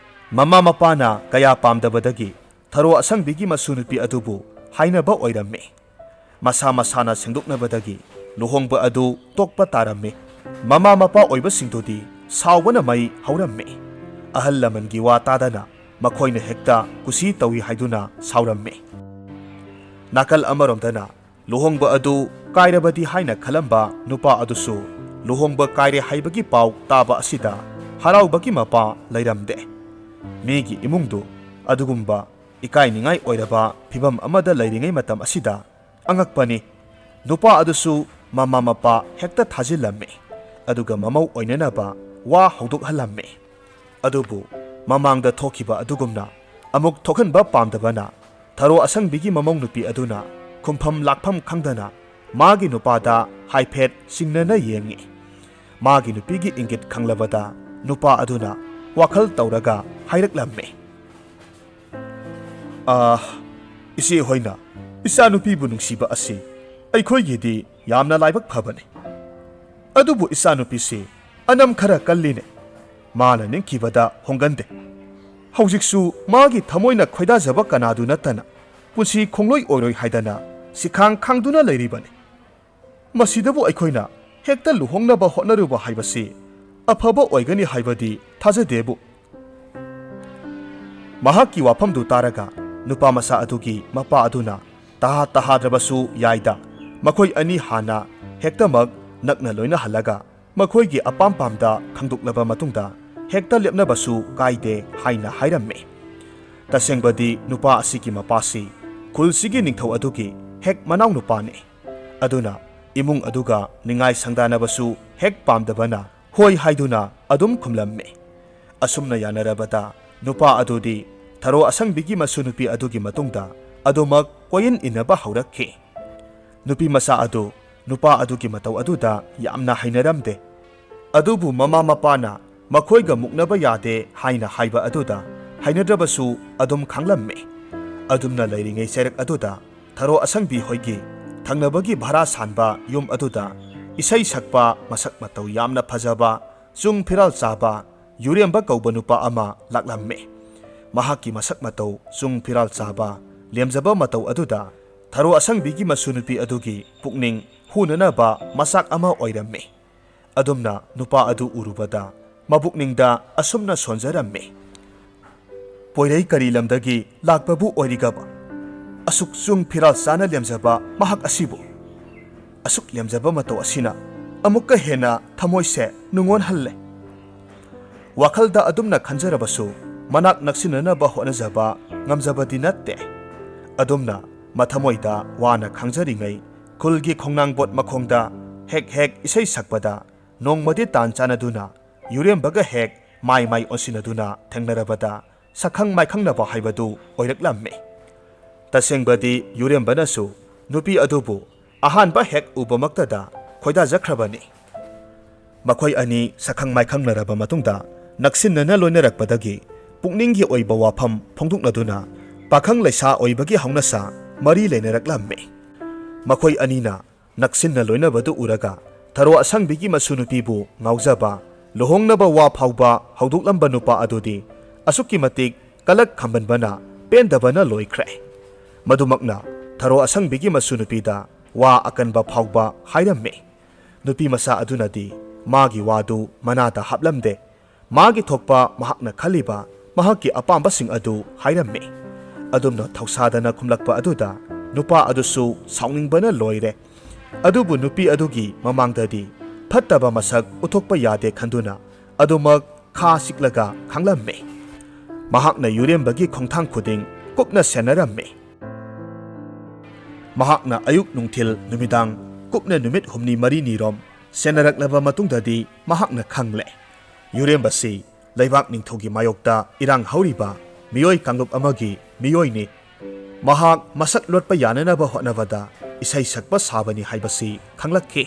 ꯃꯃꯥ ꯃꯄꯥꯅ ꯀꯌా ꯄꯥꯝꯗꯕꯗꯒꯤ ꯊꯔꯣ ꯑꯁꯪꯕꯤꯒꯤ ꯃꯁꯨ ꯅꯨꯄꯤ ꯑꯗꯨꯕꯨ ꯍꯥꯏꯅꯕ ꯑꯣꯏꯔꯝꯃꯤ꯫ ꯃꯁꯥ ꯃꯁꯥꯅ ꯁꯦꯡꯗꯣꯛꯅꯕꯗꯒꯤ ꯂꯨꯍꯣꯡꯕ ꯑꯗꯨ ꯇꯣꯛꯄ ꯇꯥꯔꯝꯃꯤ꯫ ꯃꯃꯥ ꯃꯄꯥ ꯑꯣꯏꯕꯁꯤꯡꯗꯨꯗꯤ ꯁꯥꯎꯕꯅ ꯃꯩ ꯍꯧꯔꯝꯃꯤ꯫ ꯑꯍꯜ ꯂꯃꯟꯒꯤ ꯋꯥ ꯇꯥꯗꯅ ꯃꯈꯣꯏꯅ ꯍꯦꯛꯇ ꯀꯨꯁꯤ ꯇꯧꯏ ꯍꯥꯏꯗꯨꯅ ꯁꯥꯎꯔꯝꯃꯤ꯫ ꯅꯥꯀꯜ ꯑꯃꯔꯣꯝꯗꯅ ꯂꯨꯍꯣꯡꯕ ꯑꯗꯨ ꯀꯥꯏꯔꯕꯗꯤ ꯍꯥꯏꯅ ꯈꯜꯂꯝꯕ ꯅꯨꯄꯥ ꯑꯗꯨꯁꯨ ꯂꯨꯍꯣꯡꯕ ꯀꯥꯏꯔꯦ ꯍꯥꯏꯕꯒꯤ ꯄꯥꯎ ꯇꯥꯕ ꯑꯁꯤꯗ ꯍꯔꯥꯎꯕꯒꯤ ꯃꯄꯥ ꯂꯩꯔꯝꯗꯦ꯫ ꯃꯤꯒꯤ ꯏꯃꯨꯡꯗꯨ ꯑꯗꯨꯒꯨꯝꯕ ꯏꯀꯥꯏꯅꯤꯡꯉꯥꯏ ꯑꯣꯏꯔꯕ ꯐꯤꯚꯝ ꯑꯃꯗ ꯂꯩꯔꯤꯉꯩ ꯃꯇꯝ ꯑꯁꯤꯗ ꯑꯉꯛꯄꯅꯤ, ꯅꯨꯄꯥ ꯑꯗꯨꯁꯨ ꯃꯃꯥ ꯃꯄꯥ ꯍꯦꯛꯇ ꯊꯥꯖꯤꯜꯂꯝꯃꯤ, ꯑꯗꯨꯒ ꯃꯃꯧ ꯑꯣꯏꯅꯅꯕ ꯋꯥ ꯍꯧꯗꯣꯛꯍꯜꯂꯝꯃꯤ꯫ ꯑꯗꯨꯕꯨ ꯃꯃꯥꯡꯗ ꯊꯣꯛꯈꯤꯕ ꯑꯗꯨꯒꯨꯝꯅ ꯑꯃꯨꯛ ꯊꯣꯛꯍꯟꯕ ꯄꯥꯝꯗꯕꯅ ꯊꯔꯣ ꯑꯁꯪꯕꯤꯒꯤ ꯃꯃꯧ ꯅꯨꯄꯤ ꯑꯗꯨꯅ ꯈꯨꯝꯐꯝ ꯂꯥꯛꯐꯝ ꯈꯪꯗꯅ ꯃꯥꯒꯤ ꯅꯨꯄꯥꯗ ꯍꯥꯏꯐꯦꯠ ꯆꯤꯡꯅꯅ ꯌꯦꯡꯉꯤ꯫ ꯃꯥꯒꯤ ꯅꯨꯄꯤꯒꯤ ꯏꯪꯒꯤꯠ ꯈꯪꯂꯕꯗ ꯅꯨꯄꯥ ꯑꯗꯨꯅ ꯋꯥꯈꯜ ꯇꯧꯔꯒ ꯍꯥꯏꯔꯛꯂꯝꯃꯤ, ꯏꯆꯦ ꯍꯣꯏꯅ ꯏꯆꯥꯅꯨꯄꯤꯕꯨ ꯅꯨꯡꯁꯤꯕ ꯑꯁꯤ ꯑꯩꯈꯣꯏꯒꯤꯗꯤ ꯌꯥꯝꯅ ꯂꯥꯏꯕꯛ ꯐꯕꯅꯤ꯫ ꯑꯗꯨꯕꯨ ꯏꯆꯥꯅꯨꯄꯤꯁꯤ ꯑꯅꯝ ꯈꯔ ꯀꯜꯂꯤꯅꯦ, ꯃꯥꯅ ꯅꯤꯡꯈꯤꯕꯗ ꯍꯣꯡꯒꯟꯗꯦ꯫ ꯍꯧꯖꯤꯛꯁꯨ ꯃꯥꯒꯤ ꯊꯃꯣꯏꯅ ꯈꯣꯏꯗꯥꯖꯕ ꯀꯅꯥꯗꯨ ꯅꯠꯇꯅ ꯄꯨꯟꯁꯤ ꯈꯣꯡꯂꯣꯏ ꯑꯣꯏꯔꯣꯏ ꯍꯥꯏꯗꯅ ꯁꯤꯈꯥꯡ ꯈꯥꯡꯗꯨꯅ ꯂꯩꯔꯤꯕꯅꯤ꯫ ꯃꯁꯤꯗꯕꯨ ꯑꯩꯈꯣꯏꯅ ꯍꯦꯛꯇ ꯂꯨꯍꯣꯡꯅꯕ ꯍꯣꯠꯅꯔꯨꯕ ꯍꯥꯏꯕꯁꯤ ꯑꯐꯕ ꯑꯣꯏꯒꯅꯤ ꯍꯥꯏꯕꯗꯤ ꯊꯥꯖꯗꯦꯕꯨ꯫ ꯃꯍꯥꯛꯀꯤ ꯋꯥꯐꯝꯗꯨ ꯇꯥꯔꯒ ꯅꯨꯄꯥ ꯃꯆꯥ ꯑꯗꯨꯒꯤ ꯃꯄꯥ ꯑꯗꯨꯅ ꯇꯥꯍꯥꯗ꯭ꯔꯕꯁꯨ ꯌꯥꯏꯗ, ꯃꯈꯣꯏ ꯑꯅꯤ ꯍꯥꯟꯅ ꯍꯦꯛꯇꯃꯛ ꯅꯛꯅ ꯂꯣꯏꯅꯍꯜꯂꯒ ꯃꯈꯣꯏꯒꯤ ꯑꯄꯥꯝ ꯄꯥꯝꯗ ꯈꯪꯗꯣꯛꯂꯕ ꯃꯇꯨꯡꯗ ꯍꯦꯛꯇ ꯂꯦꯞꯅꯕꯁꯨ ꯀꯥꯏꯗꯦ ꯍꯥꯏꯅ ꯍꯥꯏꯔꯝꯃꯤ꯫ ꯇꯁꯦꯡꯕꯗꯤ ꯅꯨꯄꯥ ꯑꯁꯤꯒꯤ ꯃꯄꯥꯁꯤ ꯈꯨꯜꯁꯤꯒꯤ ꯅꯤꯡꯊꯧ ꯑꯗꯨꯒꯤ ꯍꯦꯛ ꯃꯅꯥꯎ ꯅꯨꯄꯥꯅꯤ꯫ ꯑꯗꯨꯅ ꯏꯃꯨꯡ ꯑꯗꯨꯒ ꯅꯤꯡꯉꯥꯏ ꯁꯪꯗꯥꯅꯕꯁꯨ ꯍꯦꯛ ꯄꯥꯝꯗꯕꯅ ꯍꯣꯏ ꯍꯥꯏꯗꯨꯅ ꯑꯗꯨꯝ ꯈꯨꯝꯂꯝꯃꯤ꯫ ꯑꯁꯨꯝꯅ ꯌꯥꯅꯔꯕꯗ ꯅꯨꯄꯥ ꯑꯗꯨꯗꯤ ꯊꯔꯣ ꯑꯁꯪꯕꯤꯒꯤ ꯃꯁꯨ ꯅꯨꯄꯤ ꯑꯗꯨꯒꯤ ꯃꯇꯨꯡꯗ ꯑꯗꯨꯃꯛ ꯀꯣꯏꯏꯟ ꯏꯟꯅꯕ ꯍꯧꯔꯛꯈꯤ꯫ ꯅꯨꯄꯤ ꯃꯆꯥ ꯑꯗꯨ ꯅꯨꯄꯥ ꯑꯗꯨꯒꯤ ꯃꯇꯧ ꯑꯗꯨꯗ ꯌꯥꯝꯅ ꯍꯩꯅꯔꯝꯗꯦ꯫ ꯑꯗꯨꯕꯨ ꯃꯃꯥ ꯃꯄꯥꯅ ꯃꯈꯣꯏꯒ ꯃꯨꯛꯅꯕ ꯌꯥꯗꯦ ꯍꯥꯏꯅ ꯍꯥꯏꯕ ꯑꯗꯨꯗ ꯍꯩꯅꯗ꯭ꯔꯕꯁꯨ ꯑꯗꯨꯝ ꯈꯥꯡꯂꯝꯃꯤ꯫ ꯑꯗꯨꯝꯅ ꯂꯩꯔꯤꯉꯩ ꯆꯩꯔꯛ ꯑꯗꯨꯗ ꯊꯔꯣ ꯑꯁꯪꯕꯤ ꯍꯣꯏꯒꯤ ꯊꯪꯅꯕꯒꯤ ꯚꯔꯥ ꯁꯥꯟꯕ ꯌꯨꯝ ꯑꯗꯨꯗ ꯏꯁꯩ ꯁꯛꯄ, ꯃꯁꯛ ꯃꯇꯧ ꯌꯥꯝꯅ ꯐꯖꯕ, ꯆꯨꯡ ꯐꯤꯔꯥꯜ ꯆꯥꯕ ꯌꯨꯔꯦꯝꯕ ꯀꯧꯕ ꯅꯨꯄꯥ ꯑꯃ ꯂꯥꯛꯂꯝꯃꯤ꯫ ꯃꯍꯥꯛꯀꯤ ꯃꯁꯛ ꯃꯇꯧ, ꯆꯨꯡ ꯐꯤꯔꯥꯜ ꯆꯥꯕ, ꯂꯦꯝꯖꯕ ꯃꯇꯧ ꯑꯗꯨꯗ ꯊꯔꯣ ꯑꯁꯪꯕꯤꯒꯤ ꯃꯁꯨ ꯅꯨꯄꯤ ꯑꯗꯨꯒꯤ ꯄꯨꯛꯅꯤꯡ ꯍꯨꯅꯅꯕ ꯃꯆꯥꯛ ꯑꯃ ꯑꯣꯏꯔꯝꯃꯤ꯫ ꯑꯗꯨꯝꯅ ꯅꯨꯄꯥ ꯑꯗꯨ ꯎꯔꯨꯕꯗ ꯃꯕꯨꯛꯅꯤꯡꯗ ꯑꯁꯨꯝꯅ ꯁꯣꯟꯖꯔꯝꯃꯤ, ꯄꯣꯏꯔꯩ ꯀꯔꯤ ꯂꯝꯗꯒꯤ ꯂꯥꯛꯄꯕꯨ ꯑꯣꯏꯔꯤꯒꯕ? ꯑꯁꯨꯛ ꯆꯨꯡ ꯐꯤꯔꯥꯜ ꯆꯥꯅ ꯂꯦꯝꯖꯕ ꯃꯍꯥꯛ ꯑꯁꯤꯕꯨ, ꯑꯁꯨꯛ ꯂꯦꯝꯖꯕ ꯃꯇꯧ ꯑꯁꯤꯅ ꯑꯃꯨꯛꯀ ꯍꯦꯟꯅ ꯊꯃꯣꯏꯁꯦ ꯅꯨꯡꯉꯣꯟꯍꯜꯂꯦ꯫ ꯋꯥꯈꯜꯗ ꯑꯗꯨꯝꯅ ꯈꯟꯖꯔꯕꯁꯨ ꯃꯅꯥꯛ ꯅꯛꯁꯤꯟꯅꯅꯕ ꯍꯣꯠꯅꯖꯕ ꯉꯝꯖꯕꯗꯤ ꯅꯠꯇꯦ꯫ ꯑꯗꯨꯝꯅ ꯃꯊꯃꯣꯏꯗ ꯋꯥꯅ ꯈꯥꯡꯖꯔꯤꯉꯩ ꯈꯨꯜꯒꯤ ꯈꯣꯡꯅꯥꯡꯕꯣꯠ ꯃꯈꯣꯡꯗ ꯍꯦꯛ ꯍꯦꯛ ꯏꯁꯩ ꯁꯛꯄꯗ ꯅꯣꯡꯃꯗꯤ ꯇꯥꯟ ꯆꯥꯟꯅꯗꯨꯅ ꯌꯨꯔꯦꯝꯕꯒ ꯍꯦꯛ ꯃꯥꯏ ꯃꯥꯏ ꯑꯣꯟꯁꯤꯟꯅꯗꯨꯅ ꯊꯦꯡꯅꯔꯕꯗ ꯁꯛꯈꯪ ꯃꯥꯏꯈꯪꯅꯕ ꯍꯥꯏꯕꯗꯨ ꯑꯣꯏꯔꯛꯂꯝꯃꯤ꯫ ꯇꯁꯦꯡꯕꯗꯤ ꯌꯨꯔꯦꯝꯕꯅꯁꯨ ꯅꯨꯄꯤ ꯑꯗꯨꯕꯨ ꯑꯍꯥꯟꯕ ꯍꯦꯛ ꯎꯕꯃꯛꯇꯗ ꯈꯣꯏꯗꯥꯖꯈ꯭ꯔꯕꯅꯤ꯫ ꯃꯈꯣꯏ ꯑꯅꯤ ꯁꯛꯈꯪ ꯃꯥꯏꯈꯪꯅꯔꯕ ꯃꯇꯨꯡꯗ ꯅꯛꯁꯤꯟꯅꯅ ꯂꯣꯏꯅꯔꯛꯄꯗꯒꯤ ꯄꯨꯛꯅꯤꯡꯒꯤ ꯑꯣꯏꯕ ꯋꯥꯐꯝ ꯐꯣꯡꯗꯣꯛꯅꯗꯨꯅ ꯄꯥꯈꯪ ꯂꯩꯁꯥ ꯑꯣꯏꯕꯒꯤ ꯍꯧꯅꯁꯥ ꯃꯔꯤ ꯂꯩꯅꯔꯛꯂꯝꯃꯤ꯫ ꯃꯈꯣꯏ ꯑꯅꯤꯅ ꯅꯛꯁꯤꯟꯅ ꯂꯣꯏꯅꯕꯗꯨ ꯎꯔꯒ ꯊꯔꯣ ꯑꯁꯪꯕꯤꯒꯤ ꯃꯁꯨ ꯅꯨꯄꯤꯕꯨ ꯉꯥꯎꯖꯕ, ꯂꯨꯍꯣꯡꯅꯕ ꯋꯥ ꯐꯥꯎꯕ ꯍꯧꯗꯣꯛꯂꯝꯕ ꯅꯨꯄꯥ ꯑꯗꯨꯗꯤ ꯑꯁꯨꯛꯀꯤ ꯃꯇꯤꯛ ꯀꯂꯛ ꯈꯝꯕꯟꯕꯅ ꯄꯦꯟꯗꯕꯅ ꯂꯣꯏꯈ꯭ꯔꯦ꯫ ꯃꯗꯨꯃꯛꯅ ꯊꯔꯣ ꯑꯁꯪꯕꯤꯒꯤ ꯃꯁꯨ ꯅꯨꯄꯤꯗ ꯋꯥ ꯑꯀꯟꯕ ꯐꯥꯎꯕ ꯍꯥꯏꯔꯝꯃꯤ꯫ ꯅꯨꯄꯤ ꯃꯆꯥ ꯑꯗꯨꯅꯗꯤ ꯃꯥꯒꯤ ꯋꯥꯗꯨ ꯃꯅꯥꯗ ꯍꯥꯞꯂꯝꯗꯦ꯫ ꯃꯥꯒꯤ ꯊꯣꯛꯄ ꯃꯍꯥꯛꯅ ꯈꯜꯂꯤꯕ ꯃꯍꯥꯛꯀꯤ ꯑꯄꯥꯝꯕꯁꯤꯡ ꯑꯗꯨ ꯍꯥꯏꯔꯝꯃꯤ꯫ ꯑꯗꯨꯝꯅ ꯊꯧꯁꯥꯗꯅ ꯈꯨꯝꯂꯛꯄ ꯑꯗꯨꯗ ꯅꯨꯄꯥ ꯑꯗꯨꯁꯨ ꯁꯥꯎꯅꯤꯡꯕꯅ ꯂꯣꯏꯔꯦ꯫ ꯑꯗꯨꯕꯨ ꯅꯨꯄꯤ ꯑꯗꯨꯒꯤ ꯃꯃꯥꯡꯗꯗꯤ ꯐꯠꯇꯕ ꯃꯁꯛ ꯎꯠꯊꯣꯛꯄ ꯌꯥꯗꯦ ꯈꯟꯗꯨꯅ ꯑꯗꯨꯃꯛ ꯈꯥ ꯆꯤꯛꯂꯒ ꯈꯥꯡꯂꯝꯃꯤ꯫ ꯃꯍꯥꯛꯅ ꯌꯨꯔꯦꯝꯕꯒꯤ ꯈꯣꯡꯊꯥꯡ ꯈꯨꯗꯤꯡ ꯀꯨꯞꯅ ꯁꯦꯟꯅꯔꯝꯃꯤ꯫ ꯃꯍꯥꯛꯅ ꯑꯌꯨꯛ ꯅꯨꯡꯊꯤꯜ ꯅꯨꯃꯤꯗꯥꯡ ꯀꯨꯞꯅ ꯅꯨꯃꯤꯠ ꯍꯨꯝꯅꯤ ꯃꯔꯤꯅꯤꯔꯣꯝ ꯁꯦꯟꯅꯔꯛꯂꯕ ꯃꯇꯨꯡꯗꯗꯤ ꯃꯍꯥꯛꯅ ꯈꯪꯂꯦ, ꯌꯨꯔꯦꯝꯕꯁꯤ ꯂꯩꯕꯥꯛ ꯅꯤꯡꯊꯧꯒꯤ ꯃꯥꯌꯣꯛꯇ ꯏꯔꯥꯡ ꯍꯧꯔꯤꯕ ꯃꯤꯑꯣꯏ ꯀꯥꯡꯂꯨꯞ ꯑꯃꯒꯤ ꯃꯤꯑꯣꯏꯅꯤ꯫ ꯃꯍꯥꯛ ꯃꯁꯛ ꯂꯣꯠꯄ ꯌꯥꯅꯅꯕ ꯍꯣꯠꯅꯕꯗ ꯏꯁꯩ ꯁꯛꯄ ꯁꯥꯕꯅꯤ ꯍꯥꯏꯕꯁꯤ ꯈꯪꯂꯛꯈꯤ꯫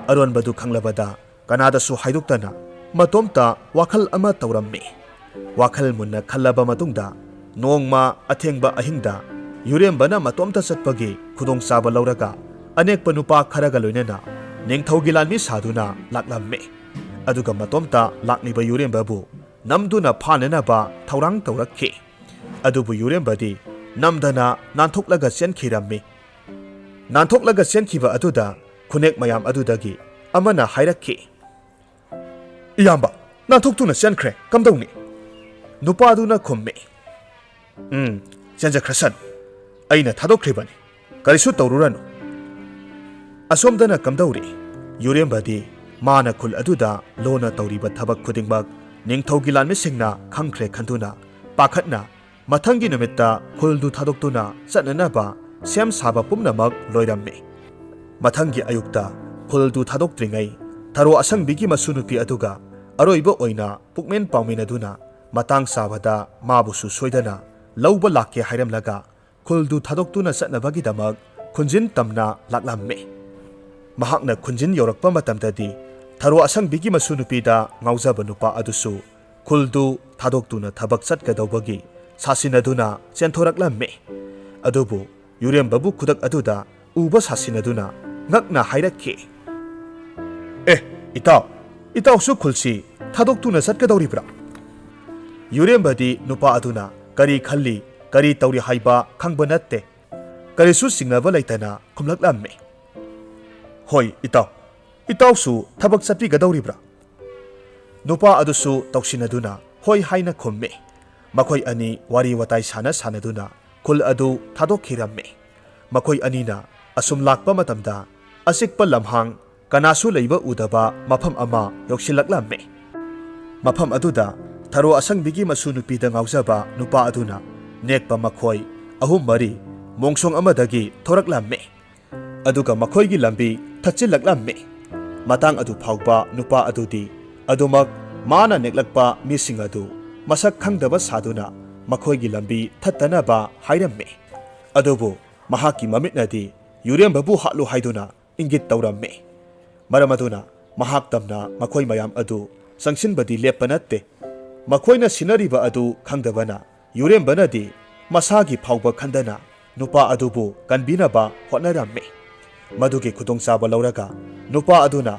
ꯑꯔꯣꯟꯕꯗꯨ ꯈꯪꯂꯕꯗ ꯀꯅꯥꯗꯁꯨ ꯍꯥꯏꯗꯣꯛꯇꯅ ꯃꯇꯣꯝꯇ ꯋꯥꯈꯜ ꯑꯃ ꯇꯧꯔꯝꯃꯤ꯫ ꯋꯥꯈꯜ ꯃꯨꯟꯅ ꯈꯜꯂꯕ ꯃꯇꯨꯡꯗ ꯅꯣꯡꯃ ꯑꯊꯦꯡꯕ ꯑꯍꯤꯡꯗ ꯌꯨꯔꯦꯝꯕꯅ ꯃꯇꯣꯝꯇ ꯆꯠꯄꯒꯤ ꯈꯨꯗꯣꯡꯆꯥꯕ ꯂꯧꯔꯒ ꯑꯅꯦꯛꯄ ꯅꯨꯄꯥ ꯈꯔꯒ ꯂꯣꯏꯅꯅ ꯅꯤꯡꯊꯧꯒꯤ ꯂꯥꯟꯃꯤ ꯁꯥꯗꯨꯅ ꯂꯥꯛꯂꯝꯃꯤ꯫ ꯑꯗꯨꯒ ꯃꯇꯣꯝꯇ ꯂꯥꯛꯂꯤꯕ ꯌꯨꯔꯦꯝꯕꯕꯨ ꯅꯝꯗꯨꯅ ꯐꯥꯅꯅꯕ ꯊꯧꯔꯥꯡ ꯇꯧꯔꯛꯈꯤ꯫ ꯑꯗꯨꯕꯨ ꯌꯨꯔꯦꯝꯕꯗꯤ ꯅꯝꯗꯅ ꯅꯥꯟꯊꯣꯛꯂꯒ ꯆꯦꯟꯈꯤꯔꯝꯃꯤ꯫ ꯅꯥꯟꯊꯣꯛꯂꯒ ꯆꯦꯟꯈꯤꯕ ꯑꯗꯨꯗ ꯈꯨꯅꯦꯛ ꯃꯌꯥꯝ ꯑꯗꯨꯗꯒꯤ ꯑꯃꯅ ꯍꯥꯏꯔꯛꯈꯤ, "ꯏꯌꯥꯝꯕ, ꯅꯥꯟꯊꯣꯛꯇꯨꯅ ꯆꯦꯟꯈ꯭ꯔꯦ, ꯀꯝꯗꯧꯅꯤ?" ꯅꯨꯄꯥꯗꯨꯅ ꯈꯨꯝꯃꯤ, ꯆꯦꯟꯖꯈ꯭ꯔꯁꯟ ꯑꯩꯅ ꯊꯥꯗꯣꯛꯈ꯭ꯔꯤꯕꯅꯤ ꯀꯔꯤꯁꯨ ꯇꯧꯔꯨꯔꯅꯨ ꯑꯁꯣꯝꯗꯅ ꯀꯝꯗꯧꯔꯤ ꯌꯨꯔꯦꯝꯕꯗꯤ ꯃꯥꯅ ꯈꯨꯜ ꯑꯗꯨꯗ ꯂꯣꯟꯅ ꯇꯧꯔꯤꯕ ꯊꯕꯛ ꯈꯨꯗꯤꯡꯃꯛ ꯅꯤꯡꯊꯧꯒꯤ ꯂꯥꯟꯃꯤꯁꯤꯡꯅ ꯈꯪꯈ꯭ꯔꯦ ꯈꯟꯗꯨꯅ ꯄꯥꯈꯠꯅ ꯃꯊꯪꯒꯤ ꯅꯨꯃꯤꯠꯇ ꯈꯨꯜꯗꯨ ꯊꯥꯗꯣꯛꯇꯨꯅ ꯆꯠꯅꯅꯕ ꯁꯦꯝ ꯁꯥꯕ ꯄꯨꯝꯅꯃꯛ ꯂꯣꯏꯔꯝꯃꯤ ꯃꯊꯪꯒꯤ ꯑꯌꯨꯛꯇ ꯈꯨꯜꯗꯨ ꯊꯥꯗꯣꯛꯇ꯭ꯔꯤꯉꯩ ꯊꯔꯣ ꯑꯁꯪꯕꯤꯒꯤ ꯃꯁꯨꯅꯨꯄꯤ ꯑꯗꯨꯒ ꯑꯔꯣꯏꯕ ꯑꯣꯏꯅ ꯄꯨꯛꯃꯦꯟ ꯄꯥꯎꯃꯤꯟꯅꯗꯨꯅ ꯃꯇꯥꯡ ꯆꯥꯕꯗ ꯃꯥꯕꯨꯁꯨ ꯁꯣꯏꯗꯅ ꯂꯧꯕ ꯂꯥꯛꯀꯦ ꯍꯥꯏꯔꯝꯂꯒ ꯈꯨꯜꯗꯨ ꯊꯥꯗꯣꯛꯇꯨꯅ ꯆꯠꯅꯕꯒꯤꯗꯃꯛ ꯈꯨꯟꯖꯤꯟ ꯇꯝꯅ ꯂꯥꯛꯂꯝꯃꯤ ꯃꯍꯥꯛꯅ ꯈꯨꯟꯖꯤꯟ ꯌꯧꯔꯛꯄ ꯃꯇꯝꯗꯗꯤ ꯊꯔꯣ ꯑꯁꯪꯕꯤꯒꯤ ꯃꯁꯨꯅꯨꯄꯤꯗ ꯉꯥꯎꯖꯕ ꯅꯨꯄꯥ ꯑꯗꯨꯁꯨ ꯈꯨꯜꯗꯨ ꯊꯥꯗꯣꯛꯇꯨꯅ ꯊꯕꯛ ꯆꯠꯀꯗꯧꯕꯒꯤ ꯁꯥꯁꯤꯟꯅꯗꯨꯅ ꯆꯦꯟꯊꯣꯔꯛꯂꯝꯃꯤ ꯑꯗꯨꯕꯨ ꯌꯨꯔꯦꯝꯕꯕꯨ ꯈꯨꯗꯛ ꯑꯗꯨꯗ ꯎꯕ ꯁꯥꯁꯤꯟꯅꯗꯨꯅ ꯉꯛꯅ ꯍꯥꯏꯔꯛꯈꯤ ꯏꯇꯥꯎꯁꯨ ꯈꯨꯜꯁꯤ ꯊꯥꯗꯣꯛꯇꯨꯅ ꯆꯠꯀꯗꯧꯔꯤꯕ꯭ꯔꯥ ꯌꯨꯔꯦꯝꯕꯗꯤ ꯅꯨꯄꯥ ꯑꯗꯨꯅ ꯀꯔꯤ ꯈꯜꯂꯤ ꯀꯔꯤ ꯇꯧꯔꯤ ꯍꯥꯏꯕ ꯈꯪꯕ ꯅꯠꯇꯦ ꯀꯔꯤꯁꯨ ꯆꯤꯡꯅꯕ ꯂꯩꯇꯅ ꯈꯨꯝꯂꯛꯂꯝꯃꯤ ꯍꯣꯏ ꯏꯇꯥꯎꯁꯨ ꯊꯕꯛ ꯆꯠꯄꯤꯒꯗꯧꯔꯤꯕ꯭ꯔꯥ ꯅꯨꯄꯥ ꯑꯗꯨꯁꯨ ꯇꯧꯁꯤꯟꯅꯗꯨꯅ ꯍꯣꯏ ꯍꯥꯏꯅ ꯈꯨꯝꯃꯤ ꯃꯈꯣꯏ ꯑꯅꯤ ꯋꯥꯔꯤ ꯋꯥꯇꯥꯏ ꯁꯥꯟꯅꯗꯨꯅ ꯈꯨꯜ ꯑꯗꯨ ꯊꯥꯗꯣꯛꯈꯤꯔꯝꯃꯤ ꯃꯈꯣꯏ ꯑꯅꯤꯅ ꯑꯁꯨꯝ ꯂꯥꯛꯄ ꯃꯇꯝꯗ ꯑꯆꯤꯛꯄ ꯂꯝꯍꯥꯡ ꯀꯅꯥꯁꯨ ꯂꯩꯕ ꯎꯗꯕ ꯃꯐꯝ ꯑꯃ ꯌꯧꯁꯤꯜꯂꯛꯂꯝꯃꯤ ꯃꯐꯝ ꯑꯗꯨꯗ ꯊꯔꯣ ꯑꯁꯪꯕꯤꯒꯤ ꯃꯁꯨꯅꯨꯄꯤꯗ ꯉꯥꯎꯖꯕ ꯅꯨꯄꯥ ꯑꯗꯨꯅ ꯅꯦꯛꯄ ꯃꯈꯣꯏ ꯑꯍꯨꯝ ꯃꯔꯤ ꯃꯣꯡꯁꯣꯡ ꯑꯃꯗꯒꯤ ꯊꯣꯔꯛꯂꯝꯃꯤ ꯑꯗꯨꯒ ꯃꯈꯣꯏꯒꯤ ꯂꯝꯕꯤ ꯊꯠꯆꯤꯜꯂꯛꯂꯝꯃꯤ ꯃꯇꯥꯡ ꯑꯗꯨ ꯐꯥꯎꯕ ꯅꯨꯄꯥ ꯑꯗꯨꯗꯤ ꯑꯗꯨꯃꯛ ꯃꯥꯅ ꯅꯦꯛꯂꯛꯄ ꯃꯤꯁꯤꯡ ꯑꯗꯨ ꯃꯁꯛ ꯈꯪꯗꯕ ꯁꯥꯗꯨꯅ ꯃꯈꯣꯏꯒꯤ ꯂꯝꯕꯤ ꯊꯠꯇꯅꯕ ꯍꯥꯏꯔꯝꯃꯤ ꯑꯗꯨꯕꯨ ꯃꯍꯥꯛꯀꯤ ꯃꯃꯤꯠꯅꯗꯤ ꯌꯨꯔꯦꯝꯕꯕꯨ ꯍꯥꯠꯂꯨ ꯍꯥꯏꯗꯨꯅ ꯏꯪꯒꯤꯠ ꯇꯧꯔꯝꯃꯤ ꯃꯔꯝ ꯑꯗꯨꯅ ꯃꯍꯥꯛ ꯇꯝꯅ ꯃꯈꯣꯏ ꯃꯌꯥꯝ ꯑꯗꯨ ꯆꯪꯁꯤꯟꯕꯗꯤ ꯂꯦꯞꯄ ꯅꯠꯇꯦ ꯃꯈꯣꯏꯅ ꯁꯤꯟꯅꯔꯤꯕ ꯑꯗꯨ ꯈꯪꯗꯕꯅ ꯌꯨꯔꯦꯝꯕꯅꯗꯤ ꯃꯁꯥꯒꯤ ꯐꯥꯎꯕ ꯈꯟꯗꯅ ꯅꯨꯄꯥ ꯑꯗꯨꯕꯨ ꯀꯟꯕꯤꯅꯕ ꯍꯣꯠꯅꯔꯝꯃꯤ ꯃꯗꯨꯒꯤ ꯈꯨꯗꯣꯡꯆꯥꯕ ꯂꯧꯔꯒ ꯅꯨꯄꯥ ꯑꯗꯨꯅ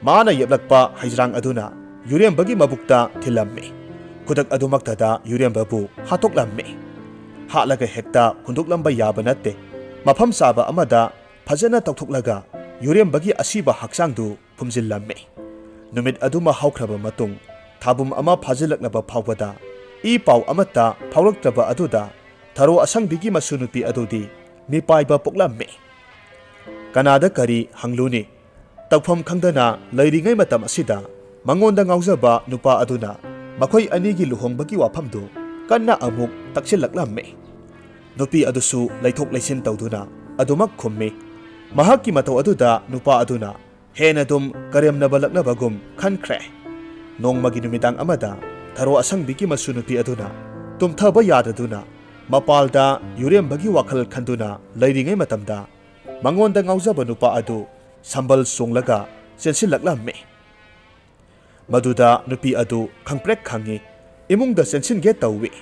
ꯃꯥꯅ ꯌꯦꯞꯂꯛꯄ ꯍꯩꯖ꯭ꯔꯥꯡ ꯑꯗꯨꯅ ꯌꯨꯔꯦꯝꯕꯒꯤ ꯃꯕꯨꯛꯇ ꯊꯤꯜꯂꯝꯃꯤ ꯈꯨꯗꯛ ꯑꯗꯨꯃꯛꯇꯗ ꯌꯨꯔꯦꯝꯕꯕꯨ ꯍꯥꯠꯇꯣꯛꯂꯝꯃꯤ ꯍꯥꯠꯂꯒ ꯍꯦꯛꯇ ꯍꯨꯟꯗꯣꯛꯂꯝꯕ ꯌꯥꯕ ꯅꯠꯇꯦ ꯃꯐꯝ ꯆꯥꯕ ꯑꯃꯗ ꯐꯖꯅ ꯇꯧꯊꯣꯛꯂꯒ ꯌꯨꯔꯦꯝꯕꯒꯤ ꯑꯁꯤꯕ ꯍꯛꯆꯥꯡꯗꯨ ꯐꯨꯝꯖꯤꯜꯂꯝꯃꯤ ꯅꯨꯃꯤꯠ ꯑꯗꯨꯃ ꯍꯧꯈ꯭ꯔꯕ ꯃꯇꯨꯡ ꯊꯥꯕꯨꯝ ꯑꯃ ꯐꯥꯖꯤꯜꯂꯛꯂꯕ ꯐꯥꯎꯕꯗ ꯏ ꯄꯥꯎ ꯑꯃꯠꯇ ꯐꯥꯎꯔꯛꯇ꯭ꯔꯕ ꯑꯗꯨꯗ ꯊꯔꯣ ꯑꯁꯪꯕꯤꯒꯤ ꯃꯁꯨꯅꯨꯄꯤ ꯑꯗꯨꯗꯤ ꯃꯤꯄꯥꯏꯕ ꯄꯣꯛꯂꯝꯃꯤ ꯀꯅꯥꯗ ꯀꯔꯤ ꯍꯪꯂꯨꯅꯤ ꯇꯧꯐꯝ ꯈꯪꯗꯅ ꯂꯩꯔꯤꯉꯩ ꯃꯇꯝ ꯑꯁꯤꯗ ꯃꯉꯣꯟꯗ ꯉꯥꯎꯖꯕ ꯅꯨꯄꯥ ꯑꯗꯨꯅ ꯃꯈꯣꯏ ꯑꯅꯤꯒꯤ ꯂꯨꯍꯣꯡꯕꯒꯤ ꯋꯥꯐꯝꯗꯨ ꯀꯟꯅ ꯑꯃꯨꯛ ꯇꯛꯁꯤꯜꯂꯛꯂꯝꯃꯤ ꯅꯨꯄꯤ ꯑꯗꯨꯁꯨ ꯂꯩꯊꯣꯛ ꯂꯩꯁꯤꯟ ꯇꯧꯗꯨꯅ ꯑꯗꯨꯃꯛ ꯈꯨꯝꯃꯤ ꯃꯍꯥꯛꯀꯤ ꯃꯇꯧ ꯑꯗꯨꯗ ꯅꯨꯄꯥ ꯑꯗꯨꯅ ꯍꯦꯟꯅ ꯑꯗꯨꯝ ꯀꯔꯦꯝꯅꯕ ꯂꯛꯅꯕꯒꯨꯝ ꯈꯟꯈ꯭ꯔꯦ ꯅꯣꯡꯃꯒꯤ ꯅꯨꯃꯤꯗꯥꯡ ꯑꯃꯗ ꯊꯔꯣ ꯑꯁꯪꯕꯤꯒꯤ ꯃꯁꯨꯅꯨꯄꯤ ꯑꯗꯨꯅ ꯇꯨꯝꯊꯕ ꯌꯥꯗꯗꯨꯅ ꯃꯄꯥꯜꯗ ꯌꯨꯔꯦꯝꯕꯒꯤ ꯋꯥꯈꯜ ꯈꯟꯗꯨꯅ ꯂꯩꯔꯤꯉꯩ ꯃꯇꯝꯗ ꯃꯉꯣꯟꯗ ꯉꯥꯎꯖꯕ ꯅꯨꯄꯥ ꯑꯗꯨ ꯁꯝꯕꯜ ꯆꯣꯡꯂꯒ ꯆꯦꯟꯁꯤꯜꯂꯛꯂꯝꯃꯤ ꯃꯗꯨꯗ ꯅꯨꯄꯤ ꯑꯗꯨ ꯈꯪꯄ꯭ꯔꯦꯛ ꯈꯪꯉꯤ ꯏꯃꯨꯡꯗ ꯆꯦꯟꯁꯤꯟꯒꯦ ꯇꯧꯏ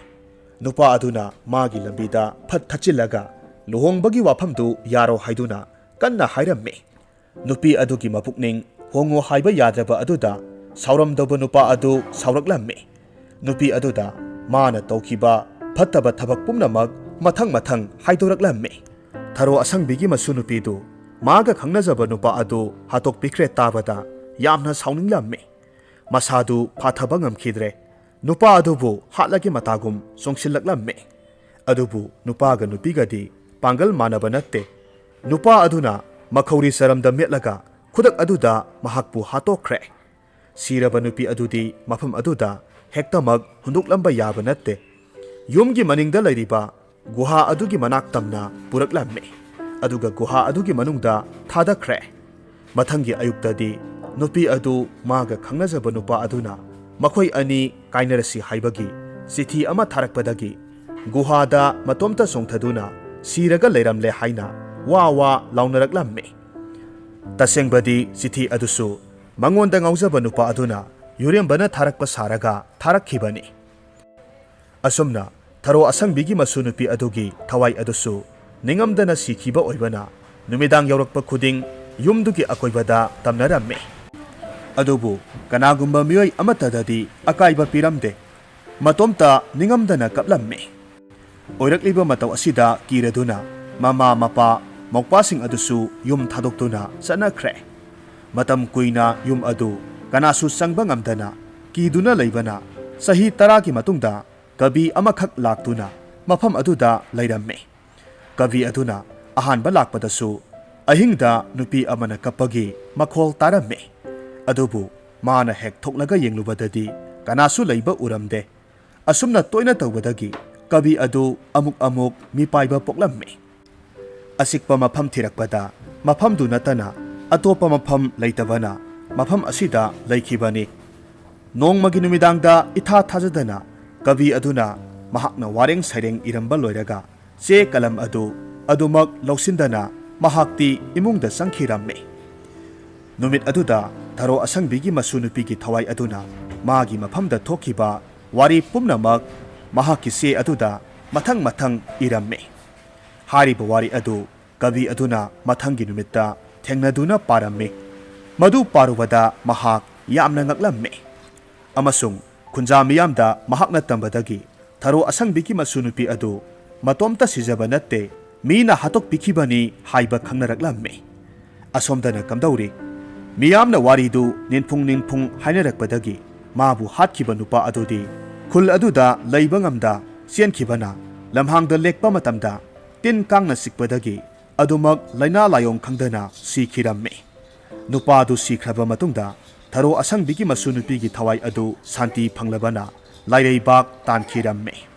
ꯅꯨꯄꯥ ꯑꯗꯨꯅ ꯃꯥꯒꯤ ꯂꯝꯕꯤꯗ ꯐꯠ ꯊꯠꯆꯤꯜꯂꯒ ꯂꯨꯍꯣꯡꯕꯒꯤ ꯋꯥꯐꯝꯗꯨ ꯌꯥꯔꯣ ꯍꯥꯏꯗꯨꯅ ꯀꯟꯅ ꯍꯥꯏꯔꯝꯃꯤ ꯅꯨꯄꯤ ꯑꯗꯨꯒꯤ ꯃꯄꯨꯛꯅꯤꯡ ꯍꯣꯡꯉꯣ ꯍꯥꯏꯕ ꯌꯥꯗ꯭ꯔꯕ ꯑꯗꯨꯗ ꯁꯥꯎꯔꯝꯗꯧꯕ ꯅꯨꯄꯥ ꯑꯗꯨ ꯁꯥꯎꯔꯛꯂꯝꯃꯤ ꯅꯨꯄꯤ ꯑꯗꯨꯗ ꯃꯥꯅ ꯇꯧꯈꯤꯕ ꯐꯠꯇꯕ ꯊꯕꯛ ꯄꯨꯝꯅꯃꯛ ꯃꯊꯪ ꯃꯊꯪ ꯍꯥꯏꯗꯣꯔꯛꯂꯝꯃꯤ ꯊꯔꯣ ꯑꯁꯪꯕꯤꯒꯤ ꯃꯁꯨꯅꯨꯄꯤꯗꯨ ꯃꯥꯒ ꯈꯪꯅꯖꯕ ꯅꯨꯄꯥ ꯑꯗꯨ ꯍꯥꯠꯇꯣꯛꯄꯤꯈ꯭ꯔꯦ ꯇꯥꯕꯗ ꯌꯥꯝꯅ ꯁꯥꯎꯅꯤꯡꯂꯝꯃꯤ ꯃꯁꯥꯗꯨ ꯐꯥꯊꯕ ꯉꯝꯈꯤꯗ꯭ꯔꯦ ꯅꯨꯄꯥ ꯑꯗꯨꯕꯨ ꯍꯥꯠꯂꯒꯦ ꯃꯇꯥꯒꯨꯝ ꯆꯣꯡꯁꯤꯜꯂꯛꯂꯝꯃꯤ ꯑꯗꯨꯕꯨ ꯅꯨꯄꯥꯒ ꯅꯨꯄꯤꯒꯗꯤ ꯄꯥꯡꯒꯜ ꯃꯥꯟꯅꯕ ꯅꯠꯇꯦ ꯅꯨꯄꯥ ꯑꯗꯨꯅ ꯃꯈꯧꯔꯤ ꯆꯔꯝꯗ ꯃꯦꯠꯂꯒ ꯈꯨꯗꯛ ꯑꯗꯨꯗ ꯃꯍꯥꯛꯄꯨ ꯍꯥꯠꯇꯣꯛꯈ꯭ꯔꯦ ꯁꯤꯔꯕ ꯅꯨꯄꯤ ꯑꯗꯨꯗꯤ ꯃꯐꯝ ꯑꯗꯨꯗ ꯍꯦꯛꯇꯃꯛ ꯍꯨꯟꯗꯣꯛꯂꯝꯕ ꯌꯥꯕ ꯅꯠꯇꯦ ꯌꯨꯝꯒꯤ ꯃꯅꯤꯡꯗ ꯂꯩꯔꯤꯕ ꯒꯨꯍꯥ ꯑꯗꯨꯒꯤ ꯃꯅꯥꯛ ꯇꯝꯅ ꯄꯨꯔꯛꯂꯝꯃꯤ ꯑꯗꯨꯒ ꯒꯨꯍꯥ ꯑꯗꯨꯒꯤ ꯃꯅꯨꯡꯗ ꯊꯥꯗꯈ꯭ꯔꯦ ꯃꯊꯪꯒꯤ ꯑꯌꯨꯛꯇꯗꯤ ꯅꯨꯄꯤ ꯑꯗꯨ ꯃꯥꯒ ꯈꯪꯅꯖꯕ ꯅꯨꯄꯥ ꯑꯗꯨꯅ ꯃꯈꯣꯏ ꯑꯅꯤ ꯀꯥꯏꯅꯔꯁꯤ ꯍꯥꯏꯕꯒꯤ ꯆꯤꯊꯤ ꯑꯃ ꯊꯥꯔꯛꯄꯗꯒꯤ ꯒꯨꯍꯥꯗ ꯃꯇꯣꯝꯇ ꯆꯣꯡꯊꯗꯨꯅ ꯁꯤꯔꯒ ꯂꯩꯔꯝꯂꯦ ꯍꯥꯏꯅ ꯋꯥ ꯂꯥꯎꯅꯔꯛꯂꯝꯃꯤ ꯇꯁꯦꯡꯕꯗꯤ ꯆꯤꯊꯤ ꯑꯗꯨꯁꯨ ꯃꯉꯣꯟꯗ ꯉꯥꯎꯖꯕ ꯅꯨꯄꯥ ꯑꯗꯨꯅ ꯌꯨꯔꯦꯝꯕꯅ ꯊꯥꯔꯛꯄ ꯁꯥꯔꯒ ꯊꯥꯔꯛꯈꯤꯕꯅꯤ ꯑꯁꯨꯝꯅ ꯊꯔꯣ ꯑꯁꯪꯕꯤꯒꯤ ꯃꯁꯨꯅꯨꯄꯤ ꯑꯗꯨꯒꯤ ꯊꯋꯥꯏ ꯑꯗꯨꯁꯨ ꯅꯤꯡꯉꯝꯗꯅ ꯁꯤꯈꯤꯕ ꯑꯣꯏꯕꯅ ꯅꯨꯃꯤꯗꯥꯡ ꯌꯧꯔꯛꯄ ꯈꯨꯗꯤꯡ ꯌꯨꯝꯗꯨꯒꯤ ꯑꯀꯣꯏꯕꯗ ꯇꯝꯅꯔꯝꯃꯤ ꯑꯗꯨꯕꯨ ꯀꯅꯥꯒꯨꯝꯕ ꯃꯤꯑꯣꯏ ꯑꯃꯠꯇꯗꯗꯤ ꯑꯀꯥꯏꯕ ꯄꯤꯔꯝꯗꯦ ꯃꯇꯣꯝꯇ ꯅꯤꯡꯉꯝꯗꯅ ꯀꯞꯂꯝꯃꯤ ꯑꯣꯏꯔꯛꯂꯤꯕ ꯃꯇꯧ ꯑꯁꯤꯗ ꯀꯤꯔꯗꯨꯅ ꯃꯃꯥ ꯃꯄꯥ ꯃꯧꯄꯥꯁꯤꯡ ꯑꯗꯨꯁꯨ ꯌꯨꯝ ꯊꯥꯗꯣꯛꯇꯨꯅ ꯆꯠꯅꯈ꯭ꯔꯦ ꯃꯇꯝ ꯀꯨꯏꯅ ꯌꯨꯝ ꯑꯗꯨ ꯀꯅꯥꯁꯨ ꯆꯪꯕ ꯉꯝꯗꯅ ꯀꯤꯗꯨꯅ ꯂꯩꯕꯅ ꯆꯍꯤ 10ꯒꯤ ꯃꯇꯨꯡꯗ ꯀꯕꯤ ꯑꯃꯈꯛ ꯂꯥꯛꯇꯨꯅ ꯃꯐꯝ ꯑꯗꯨꯗ ꯂꯩꯔꯝꯃꯤ꯫ ꯀꯕꯤ ꯑꯗꯨꯅ ꯑꯍꯥꯟꯕ ꯂꯥꯛꯄꯗꯁꯨ ꯑꯍꯤꯡꯗ ꯅꯨꯄꯤ ꯑꯃꯅ ꯀꯞꯄꯒꯤ ꯃꯈꯣꯜ ꯇꯥꯔꯝꯃꯤ꯫ ꯑꯗꯨꯕꯨ ꯃꯥꯅ ꯍꯦꯛ ꯊꯣꯛꯂꯒ ꯌꯦꯡꯂꯨꯕꯗꯗꯤ ꯀꯅꯥꯁꯨ ꯂꯩꯕ ꯎꯔꯝꯗꯦ꯫ ꯑꯁꯨꯝꯅ ꯇꯣꯏꯅ ꯇꯧꯕꯗꯒꯤ ꯀꯕꯤ ꯑꯗꯨ ꯑꯃꯨꯛ ꯃꯤꯄꯥꯏꯕ ꯄꯣꯛꯂꯝꯃꯤ꯫ ꯑꯆꯤꯛꯄ ꯃꯐꯝ ꯊꯤꯔꯛꯄꯗ ꯃꯐꯝꯗꯨ ꯅꯠꯇꯅ ꯑꯇꯣꯞꯄ ꯃꯐꯝ ꯂꯩꯇꯕꯅ ꯃꯐꯝ ꯑꯁꯤꯗ ꯂꯩꯈꯤꯕꯅꯤ꯫ ꯅꯣꯡꯃꯒꯤ ꯅꯨꯃꯤꯗꯥꯡꯗ ꯏꯊꯥ ꯊꯥꯖꯗꯅ ꯀꯕꯤ ꯑꯗꯨꯅ ꯃꯍꯥꯛꯅ ꯋꯥꯔꯦꯡ ꯁꯩꯔꯦꯡ ꯏꯔꯝꯕ ꯂꯣꯏꯔꯒ ꯆꯦ ꯀꯂꯝ ꯑꯗꯨ ꯑꯗꯨꯃꯛ ꯂꯧꯁꯤꯟꯗꯅ ꯃꯍꯥꯛꯇꯤ ꯏꯃꯨꯡꯗ ꯆꯪꯈꯤꯔꯝꯃꯤ꯫ ꯅꯨꯃꯤꯠ ꯑꯗꯨꯗ ꯊꯔꯣ ꯑꯁꯪꯕꯤꯒꯤ ꯃꯁꯨ ꯅꯨꯄꯤꯒꯤ ꯊꯋꯥꯏ ꯑꯗꯨꯅ ꯃꯥꯒꯤ ꯃꯐꯝꯗ ꯊꯣꯛꯈꯤꯕ ꯋꯥꯔꯤ ꯄꯨꯝꯅꯃꯛ ꯃꯍꯥꯛꯀꯤ ꯆꯦ ꯑꯗꯨꯗ ꯃꯊꯪ ꯏꯔꯝꯃꯤ꯫ ꯍꯥꯏꯔꯤꯕ ꯋꯥꯔꯤ ꯑꯗꯨ ꯀꯕꯤ ꯑꯗꯨꯅ ꯃꯊꯪꯒꯤ ꯅꯨꯃꯤꯠꯇ ꯊꯦꯡꯅꯗꯨꯅ ꯄꯥꯔꯝꯃꯤ꯫ ꯃꯗꯨ ꯄꯥꯔꯨꯕꯗ ꯃꯍꯥꯛ ꯌꯥꯝꯅ ꯉꯛꯂꯝꯃꯤ꯫ ꯑꯃꯁꯨꯡ ꯈꯨꯟꯖꯥ ꯃꯤꯌꯥꯝꯗ ꯃꯍꯥꯛꯅ ꯇꯝꯕꯗꯒꯤ ꯊꯔꯣ ꯑꯁꯪꯕꯤꯒꯤ ꯃꯁꯨ ꯅꯨꯄꯤ ꯑꯗꯨ ꯃꯇꯣꯝꯇ ꯁꯤꯖꯕ ꯅꯠꯇꯦ, ꯃꯤꯅ ꯍꯥꯠꯇꯣꯛꯄꯤꯈꯤꯕꯅꯤ ꯍꯥꯏꯕ ꯈꯪꯅꯔꯛꯂꯝꯃꯤ꯫ ꯑꯁꯣꯝꯗꯅ ꯀꯝꯗꯧꯔꯤ? ꯃꯤꯌꯥꯝꯅ ꯋꯥꯔꯤꯗꯨ ꯅꯤꯟꯐꯨꯡ ꯍꯥꯏꯅꯔꯛꯄꯗꯒꯤ ꯃꯥꯕꯨ ꯍꯥꯠꯈꯤꯕ ꯅꯨꯄꯥ ꯑꯗꯨꯗꯤ ꯈꯨꯜ ꯑꯗꯨꯗ ꯂꯩꯕ ꯉꯝꯗ ꯆꯦꯟꯈꯤꯕꯅ ꯂꯝꯍꯥꯡꯗ ꯂꯦꯛꯄ ꯃꯇꯝꯗ ꯇꯤꯟ ꯀꯥꯡꯅ ꯆꯤꯛꯄꯗꯒꯤ ꯑꯗꯨꯃꯛ ꯂꯩꯅꯥ ꯂꯥꯌꯣꯡ ꯈꯪꯗꯅ ꯁꯤꯈꯤꯔꯝꯃꯤ꯫ ꯅꯨꯄꯥꯗꯨ ꯁꯤꯈ꯭ꯔꯕ ꯃꯇꯨꯡꯗ ꯊꯔꯣ ꯑꯁꯪꯕꯤꯒꯤ ꯃꯁꯨ ꯅꯨꯄꯤꯒꯤ ꯊꯋꯥꯏ ꯑꯗꯨ ꯁꯥꯟꯇꯤ ꯐꯪꯂꯕꯅ ꯂꯥꯏꯔꯩꯕꯥꯛ ꯇꯥꯟꯈꯤꯔꯝꯃꯤ꯫